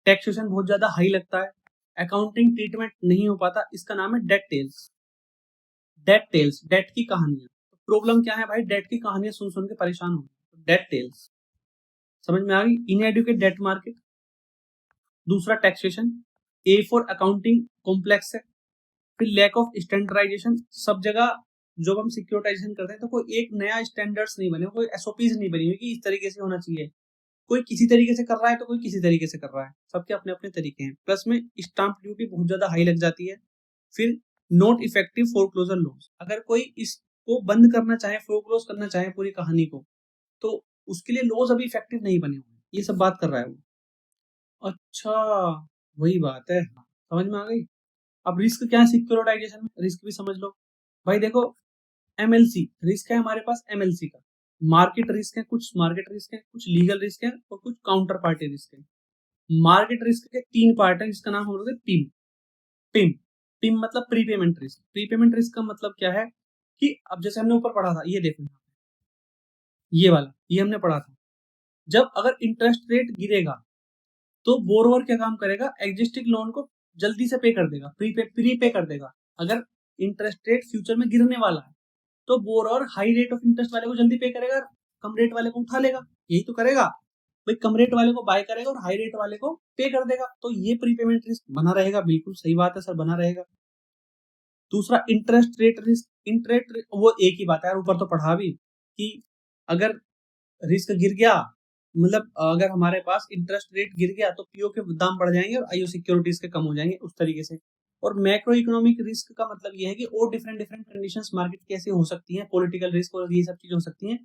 टैक्सेशन बहुत ज्यादा हाई लगता है, अकाउंटिंग ट्रीटमेंट नहीं हो पाता, इसका नाम है debt tales. Debt tales, debt की कहानियां। तो प्रॉब्लम क्या है भाई, डेट की कहानियां सुन सुन के परेशान हो, डेट टेल्स। समझ में आ गई? Inadequate debt market. दूसरा taxation, a for accounting complex है। फिर लैक ऑफ स्टैंडर्डाइजेशन, सब जगह जब हम सिक्योरिटाइजेशन करते हैं तो कोई एक नया स्टैंडर्ड्स नहीं बने, कोई एसओपीज नहीं बनी हुई कि इस तरीके से होना चाहिए। कोई किसी तरीके से कर रहा है तो कोई किसी तरीके से कर रहा है, सबके अपने अपने तरीके हैं। प्लस में स्टाम्प ड्यूटी बहुत ज्यादा हाई लग जाती है। फिर नॉट इफेक्टिव फोरक्लोजर लॉस, अगर कोई इसको बंद करना चाहे, फोरक्लोज करना चाहे पूरी कहानी को, तो उसके लिए लॉज अभी इफेक्टिव नहीं बने हुए, ये सब बात कर रहा है वो। अच्छा, वही बात है, समझ में आ गई। अब रिस्क क्या है सिक्योरिटाइजेशन में, रिस्क भी समझ लो भाई। देखो, एमएलसी रिस्क है हमारे पास, एमएलसी का मार्केट रिस्क है, कुछ मार्केट रिस्क है, कुछ लीगल रिस्क है, और कुछ काउंटर पार्टी रिस्क है। मार्केट रिस्क के तीन पार्ट है, जिसका नाम हम लोग पिम। पिम पिम मतलब प्रीपेमेंट रिस्क। प्रीपेमेंट रिस्क का मतलब क्या है कि अब जैसे हमने ऊपर पढ़ा था, ये देखो यहाँ पे, ये वाला ये हमने पढ़ा था, जब अगर इंटरेस्ट रेट गिरेगा तो बोरोवर क्या काम करेगा, एग्जिस्टिंग लोन को जल्दी से पे कर देगा, प्री पे कर देगा। अगर इंटरेस्ट रेट फ्यूचर में गिरने वाला है तो borrower high rate of interest वाले को जल्दी पे करेगा, कम रेट वाले को उठा लेगा, यही तो करेगा भाई। कम रेट वाले को बाय करेगा और हाई रेट वाले को पे कर देगा, तो ये प्रीपेमेंट रिस्क बना रहेगा। बिल्कुल सही बात है सर, बना रहेगा। दूसरा इंटरेस्ट रेट रिस्क, इंटरेस्ट वो एक ही बात है यार, ऊपर तो पढ़ा भी कि अगर रिस्क गिर गया, मतलब अगर हमारे पास इंटरेस्ट रेट गिर गया तो पीओ के दाम बढ़ जाएंगे और आईओ सिक्योरिटीज के कम हो जाएंगे, उस तरीके से। और मैक्रो इकोनॉमिक रिस्क का मतलब ये है कि और डिफरेंट डिफरेंट कंडीशंस मार्केट की ऐसी हो सकती हैं, पॉलिटिकल रिस्क और ये सब चीजें हो सकती हैं,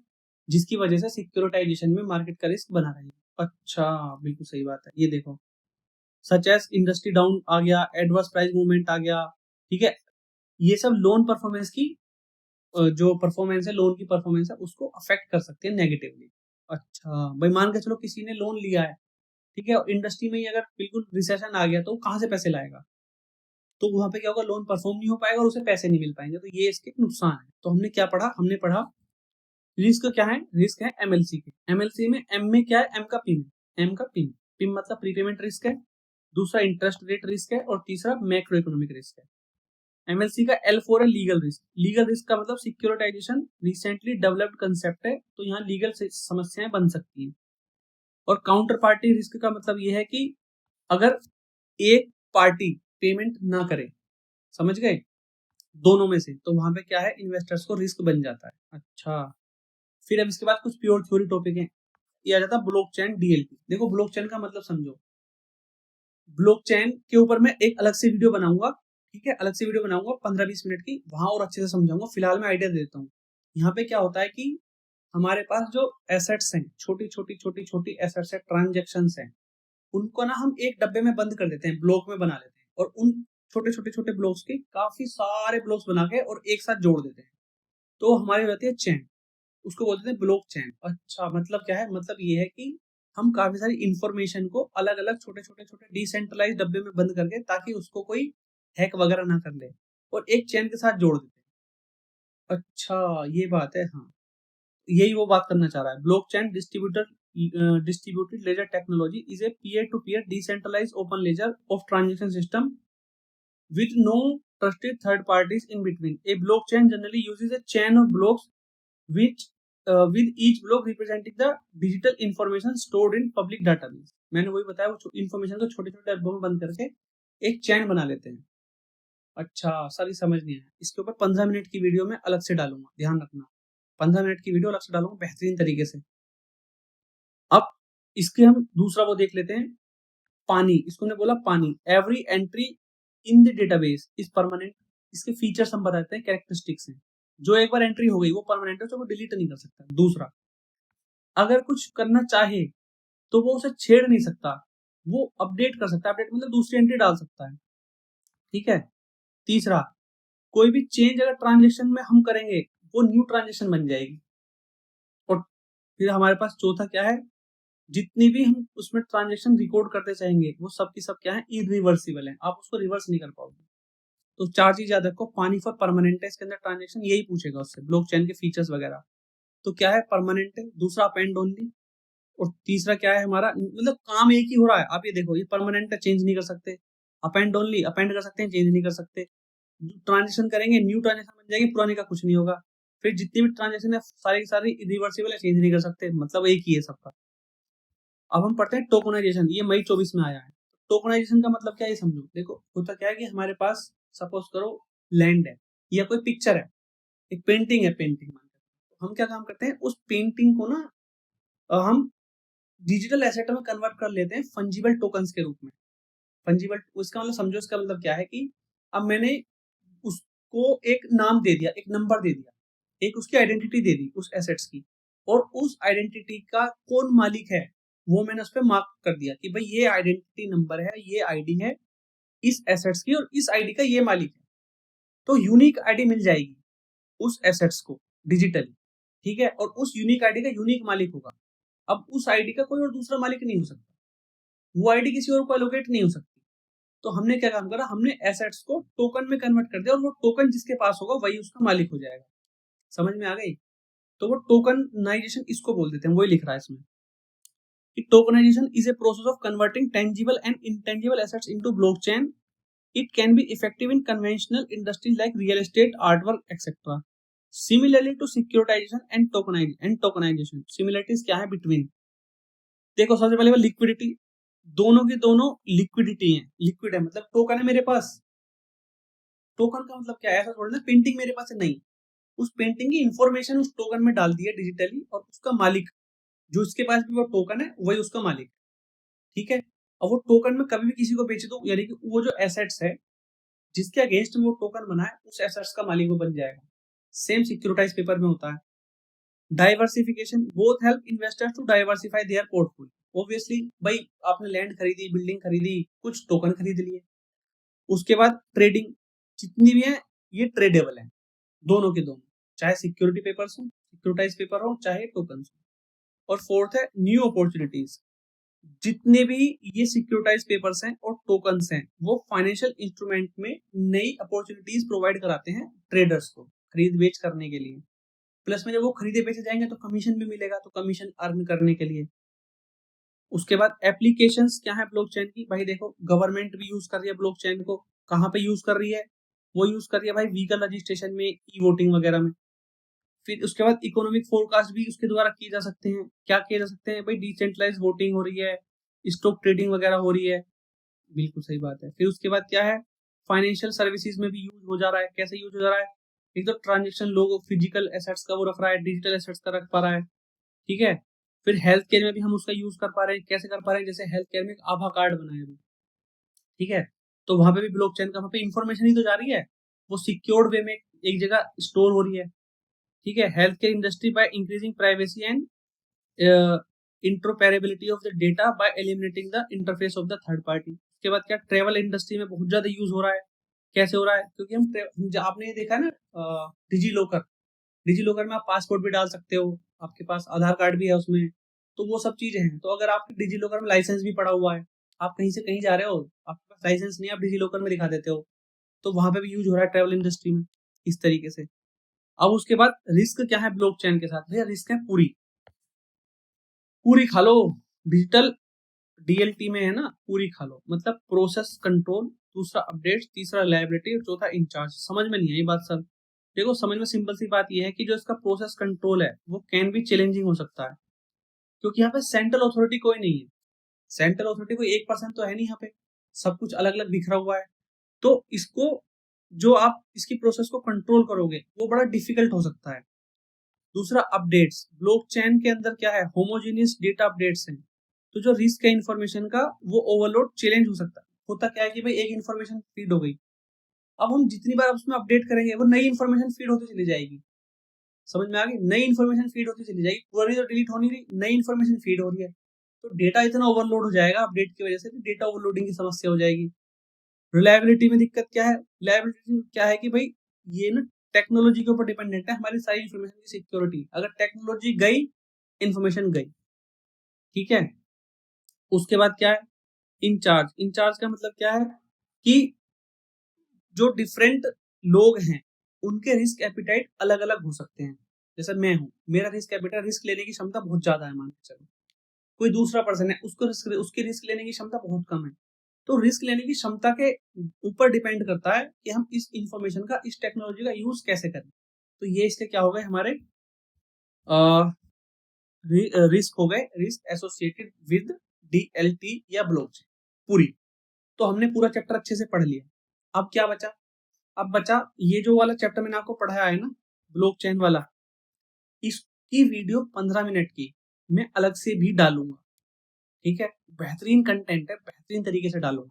जिसकी वजह से सिक्योरिटाइजेशन में मार्केट का रिस्क बना रहेगा। अच्छा, बिल्कुल सही बात है। ये देखो, सच एज इंडस्ट्री डाउन आ गया, एडवर्स प्राइस मूवमेंट आ गया, ठीक है। ये सब लोन परफॉर्मेंस की जो परफॉर्मेंस है, लोन की परफॉर्मेंस है, उसको अफेक्ट कर सकते हैं नेगेटिवली। अच्छा, भाई मान के चलो किसी ने लोन लिया है, ठीक है? और इंडस्ट्री में ही अगर बिल्कुल रिसेशन आ गया तो वो कहाँ से पैसे लाएगा? तो वहाँ पे क्या होगा, लोन परफॉर्म नहीं हो पाएगा और उसे पैसे नहीं मिल पाएँगे, तो ये इसके नुकसान है। तो हमने क्या पढ़ा? हमने पढ़ा रिस्क क्या है? रिस्क है एमएलसी के। एमएलसी में एम में क्या है? एम का पिम। एम का पिम। पिम मतलब प्रीपेमेंट रिस्क है, दूसरा इंटरेस्ट रेट रिस्क है और तीसरा मैक्रो इकोनॉमिक रिस्क है। एमएलसी का L4 है लीगल रिस्क। लीगल रिस्क का मतलब सिक्योरिटाइजेशन रिसेंटली डेवलप्ड कंसेप्ट है, तो यहाँ लीगल समस्याएं बन सकती हैं। और काउंटर पार्टी रिस्क का मतलब ये है कि अगर एक पार्टी पेमेंट ना करे, समझ गए, दोनों में से, तो वहां पे क्या है, इन्वेस्टर्स को रिस्क बन जाता है। अच्छा, फिर अब इसके बाद कुछ प्योर थ्योरी टॉपिक है, ये आ जाता है ब्लॉकचेन डीएलटी। देखो ब्लॉकचेन का मतलब समझो, ब्लॉकचेन के ऊपर मैं एक अलग से वीडियो बनाऊंगा, ठीक है, अलग से वीडियो बनाऊंगा 15-20 मिनट की, वहां और अच्छे से समझाऊंगा। फिलहाल मैं आइडिया देता हूँ। यहाँ पे क्या होता है कि हमारे पास जो एसेट्स हैं, छोटी छोटी छोटी छोटी एसेट्स है, ट्रांजेक्शन है, उनको ना हम एक डब्बे में बंद कर देते हैं, ब्लॉक में बना लेते हैं, और उन छोटे छोटे छोटे ब्लॉक्स के काफी सारे ब्लॉक्स बना के और एक साथ जोड़ देते हैं, तो हमारी हो जाती है चेन। उसको बोलते हैं ब्लॉक चेन। अच्छा, मतलब क्या है? मतलब ये है कि हम काफी सारी इंफॉर्मेशन को अलग अलग छोटे छोटे छोटे डिसेंट्रलाइज डब्बे में बंद करके, ताकि उसको कोई हैक वगैरह ना कर ले, और एक चेन के साथ जोड़ देते हैं। अच्छा, ये बात है, हाँ, यही वो बात करना चाह रहा है। Blockchain distributed ledger technology is a peer to peer decentralise open ledger of transaction system with no trusted third parties in between. A blockchain generally uses a chain of blocks which with each block representing the digital information stored in public database. मैंने वही बताया, वो इंफॉर्मेशन को छोटे छोटे डब्बों में बंद करके एक चैन बना लेते हैं। अच्छा, सारी समझ नहीं है, इसके ऊपर 15 मिनट की वीडियो में अलग से डालूंगा, ध्यान रखना। 15 मिनट की वीडियो अलग से डालूंगा बेहतरीन तरीके से। अब इसके हम दूसरा वो देख लेते हैं, पानी। इसको ने बोला पानी, every entry in the database is permanent. इसके फीचर्स हम बताते हैं, कैरेक्टरिस्टिक्स हैं। जो एक बार एंट्री हो गई वो परमानेंट है, तो वो डिलीट नहीं कर सकता। दूसरा, अगर कुछ करना चाहे तो वो उसे छेड़ नहीं सकता, वो अपडेट कर सकता है। अपडेट मतलब दूसरी एंट्री डाल सकता है, ठीक है। तीसरा, कोई भी चेंज अगर ट्रांजेक्शन में हम करेंगे, वो न्यू ट्रांजेक्शन बन जाएगी। और फिर हमारे पास चौथा क्या है, जितनी भी हम उसमें ट्रांजेक्शन रिकॉर्ड करते चाहेंगे, वो सब की सब क्या है, इरिवर्सिबल है, आप उसको रिवर्स नहीं कर पाओगे। तो चार चीज याद रखो, पानी फॉर परमानेंट है, इसके अंदर ट्रांजेक्शन यही पूछेगा उससे, ब्लॉकचेन के फीचर्स वगैरह। तो क्या है, परमानेंट है। दूसरा, अपेंड ओनली। और तीसरा क्या है हमारा, मतलब काम एक ही हो रहा है। आप ये देखो, ये परमानेंट है, चेंज नहीं कर सकते। अपेंड ओनली, अपेंड कर सकते हैं, चेंज नहीं कर सकते। ट्रांजेक्शन करेंगे, न्यू ट्रांजेक्शन बन जाएगी, पुराने का कुछ नहीं होगा। फिर जितनी भी ट्रांजेक्शन है सारी की सारी रिवर्सिबल है, चेंज नहीं कर सकते, मतलब एक ही है सबका। अब हम पढ़ते हैं टोकनाइजेशन, ये मई 24 में आया है। टोकनाइजेशन का मतलब क्या है, ये समझो। देखो होता क्या है कि हमारे पास सपोज करो लैंड है या कोई पिक्चर है, एक पेंटिंग है, पेंटिंग मान के, तो हम क्या काम करते हैं, उस पेंटिंग को ना हम डिजिटल एसेट में कन्वर्ट कर लेते हैं फंजिबल टोकन्स के रूप में। फंजिबल, उसका मतलब समझो, इसका मतलब क्या है कि अब मैंने उसको एक नाम दे दिया, एक नंबर दे दिया, एक उसकी आइडेंटिटी दे दी उस एसेट्स की, और उस आइडेंटिटी का कौन मालिक है वो मैंने उस पर मार्क कर दिया कि भाई ये आइडेंटिटी नंबर है, ये आईडी है इस एसेट्स की, और इस आईडी का ये मालिक है। तो यूनिक आईडी मिल जाएगी उस एसेट्स को डिजिटली, ठीक है, और उस यूनिक आईडी का यूनिक मालिक होगा। अब उस आईडी का कोई और दूसरा मालिक नहीं हो सकता, वो आईडी किसी और को एलोकेट नहीं हो सकती। तो हमने क्या काम करा, हमने एसेट्स को टोकन में कन्वर्ट कर दिया, और वो टोकन जिसके पास होगा वही उसका मालिक हो जाएगा। समझ में आ गई? तो वो टोकनाइजेशन इसको बोल देते हैं, वही लिख रहा है इसमें। Tokenisation is a process of converting tangible and intangible assets into blockchain. It can be effective in conventional industries like real estate, artwork, etc. Similarly to securitization and tokenization, similarities क्या है between? देखो सबसे पहले लिक्विडिटी, दोनों की दोनों लिक्विडिटी है, लिक्विड है, मतलब टोकन है मेरे पास। टोकन का मतलब क्या है, ऐसा थोड़ा ना पेंटिंग मेरे पास है, नहीं, उस पेंटिंग की इंफॉर्मेशन उस टोकन में डाल दी है डिजिटली, और उसका मालिक जो इसके पास भी वो टोकन है वही उसका मालिक, ठीक है। और वो टोकन में कभी भी किसी को बेच दो, यानी कि वो जो एसेट्स है जिसके अगेंस्ट में वो टोकन बना है, उस एसेट्स का मालिक वो बन जाएगा। सेम सिक्योरिटाइज पेपर में होता है। Diversification, both help investors to diversify their portfolio. Obviously भाई, आपने लैंड खरीदी, बिल्डिंग खरीदी, कुछ टोकन खरीद लिए, उसके बाद ट्रेडिंग जितनी भी है ये ट्रेडेबल है, दोनों के दोनों, चाहे सिक्योरिटी पेपर्स हो, सिक्योरिटाइज पेपर हो, चाहे टोकन हो। और फोर्थ है न्यू अपॉर्चुनिटीज। जितने भी ये सिक्योरिटाइज पेपर्स हैं और टोकन्स हैं वो फाइनेंशियल इंस्ट्रूमेंट में नई अपॉर्चुनिटीज प्रोवाइड कराते हैं ट्रेडर्स को खरीद बेच करने के लिए। प्लस में जब वो खरीदे बेचे जाएंगे तो कमीशन भी मिलेगा, तो कमीशन अर्न करने के लिए। उसके बाद एप्लीकेशंस क्या है ब्लॉकचेन की, भाई देखो गवर्नमेंट भी यूज कर रही है ब्लॉकचेन को। कहाँ पे यूज कर रही है? वो यूज कर रही है भाई व्हीकल रजिस्ट्रेशन में, ई वोटिंग वगैरह में। फिर उसके बाद इकोनॉमिक फोरकास्ट भी उसके द्वारा किए जा सकते हैं। क्या किए जा सकते हैं भाई? डिसेंट्रलाइज वोटिंग हो रही है, स्टॉक ट्रेडिंग वगैरह हो रही है। बिल्कुल सही बात है। फिर उसके बाद क्या है? फाइनेंशियल सर्विसेज में भी यूज हो जा रहा है। कैसे यूज हो जा रहा है? एक तो ट्रांजेक्शन लोग फिजिकल एसेट्स का वो रख रहा है, डिजिटल एसेट्स का रख पा रहा है। ठीक है। फिर हेल्थ केयर में भी हम उसका यूज कर पा रहे हैं। कैसे कर पा रहे हैं? जैसे हेल्थ केयर में एक आभा कार्ड बनाया है, ठीक है, तो वहां पे भी ब्लॉकचेन का, वहां पे इंफॉर्मेशन ही तो जा रही है, वो सिक्योर्ड वे में एक जगह स्टोर हो रही है। ठीक है। Health care industry by increasing privacy and interoperability of the data bye eliminating the interface of the third party. उसके बाद क्या? ट्रेवल इंडस्ट्री में बहुत ज्यादा यूज हो रहा है। कैसे हो रहा है? क्योंकि आपने ये देखा ना, डिजी लॉकर, डिजी लॉकर में आप पासपोर्ट भी डाल सकते हो, आपके पास आधार कार्ड भी है उसमें, तो वो सब चीजें हैं। तो अगर आपके डिजी लॉकर में लाइसेंस भी पड़ा हुआ है, आप कहीं से कहीं जा रहे हो, आपके पास लाइसेंस नहीं है, आप डिजी लॉकर में दिखा देते हो, तो वहां पे भी यूज हो रहा है ट्रेवल इंडस्ट्री में इस तरीके से। अब उसके बाद रिस्क क्या है ब्लॉकचेन के साथ? भैया रिस्क है पूरी पूरी खा लो। डिजिटल डीएलटी में है ना, पूरी खा लो, मतलब प्रोसेस कंट्रोल, दूसरा अपडेट, तीसरा लायबिलिटी और चौथा इंचार्ज। समझ में नहीं आई बात सर? देखो समझ में सिंपल सी बात यह है कि जो इसका प्रोसेस कंट्रोल है वो कैन भी चैलेंजिंग हो सकता है, क्योंकि यहाँ पे सेंट्रल अथॉरिटी कोई नहीं है। सेंट्रल अथॉरिटी कोई एक पर्सन तो है नहीं यहाँ पे, सब कुछ अलग अलग बिखरा हुआ है। तो इसको, जो आप इसकी प्रोसेस को कंट्रोल करोगे वो बड़ा डिफिकल्ट हो सकता है। दूसरा अपडेट्स, ब्लॉकचेन के अंदर क्या है? होमोजेनियस डेटा अपडेट्स हैं। तो जो रिस्क है इंफॉर्मेशन का वो ओवरलोड चैलेंज हो सकता है। होता क्या है कि भाई एक इंफॉर्मेशन फीड हो गई, अब हम जितनी बार उसमें अपडेट करेंगे वो नई इंफॉर्मेशन फीड होती चली जाएगी। समझ में आ गई? नई इंफॉर्मेशन फीड होती चली जाएगी, पुरानी तो डिलीट होनी नहीं, नई इंफॉर्मेशन फीड हो रही है। तो डेटा इतना ओवरलोड हो जाएगा अपडेट की वजह से, डेटा ओवरलोडिंग की समस्या हो जाएगी। रिलायबिलिटी में दिक्कत क्या है? रिलायबिलिटी क्या है कि भाई ये ना टेक्नोलॉजी के ऊपर डिपेंडेंट है हमारी सारी इंफॉर्मेशन की सिक्योरिटी। अगर टेक्नोलॉजी गई, इंफॉर्मेशन गई। ठीक है। उसके बाद क्या है? इंचार्ज। इंचार्ज का मतलब क्या है कि जो डिफरेंट लोग हैं उनके रिस्क एपिटाइट अलग अलग हो सकते हैं। जैसे मैं हूं, मेरा रिस्क एपिटाइट, रिस्क लेने की क्षमता बहुत ज्यादा है मान के चलो। कोई दूसरा पर्सन है, उसको उसकी रिस्क लेने की क्षमता बहुत कम है। तो रिस्क लेने की क्षमता के ऊपर डिपेंड करता है कि हम इस इंफॉर्मेशन का, इस टेक्नोलॉजी का यूज कैसे करें। तो ये इसके क्या हो गए हमारे रिस्क हो गए, रिस्क एसोसिएटेड विद डीएलटी या ब्लॉकचेन पूरी। तो हमने पूरा चैप्टर अच्छे से पढ़ लिया। अब क्या बचा? अब बचा ये जो वाला चैप्टर मैंने आपको पढ़ाया है ना, ब्लॉकचेन वाला, इसकी वीडियो 15 मिनट की मैं अलग से भी डालूंगा। ठीक है। बेहतरीन कंटेंट है, बेहतरीन तरीके से डालूंगा,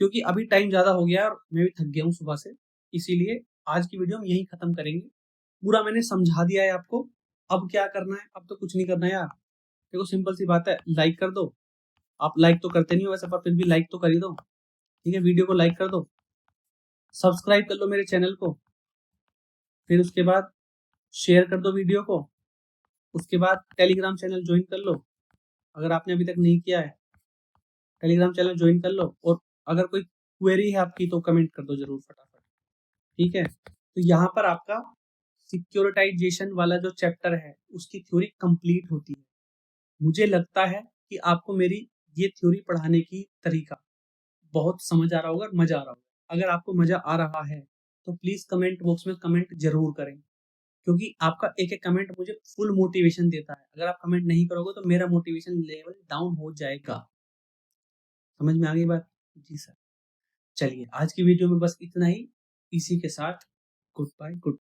क्योंकि अभी टाइम ज्यादा हो गया और मैं भी थक गया हूँ सुबह से। इसीलिए आज की वीडियो हम यही खत्म करेंगे। पूरा मैंने समझा दिया है आपको। अब क्या करना है? अब तो कुछ नहीं करना है यार। देखो सिंपल सी बात है, लाइक कर दो। आप लाइक तो करते नहीं हो वैसे, पर फिर भी लाइक तो कर ही दो। ठीक है, वीडियो को लाइक कर दो, सब्सक्राइब कर लो मेरे चैनल को, फिर उसके बाद शेयर कर दो वीडियो को। उसके बाद टेलीग्राम चैनल ज्वाइन कर लो अगर आपने अभी तक नहीं किया है। टेलीग्राम चैनल ज्वाइन कर लो, और अगर कोई क्वेरी है आपकी तो कमेंट कर दो जरूर फटाफट। ठीक है। तो यहाँ पर आपका सिक्योरिटाइजेशन वाला जो चैप्टर है उसकी थ्योरी कंप्लीट होती है। मुझे लगता है कि आपको मेरी ये थ्योरी पढ़ाने की तरीका बहुत समझ आ रहा होगा और मजा आ रहा होगा। अगर आपको मजा आ रहा है तो प्लीज कमेंट बॉक्स में कमेंट जरूर करें, क्योंकि आपका एक एक कमेंट मुझे फुल मोटिवेशन देता है। अगर आप कमेंट नहीं करोगे तो मेरा मोटिवेशन लेवल डाउन हो जाएगा। समझ में आ गई बात? जी सर। चलिए आज की वीडियो में बस इतना ही। इसी के साथ गुड बाय, गुड।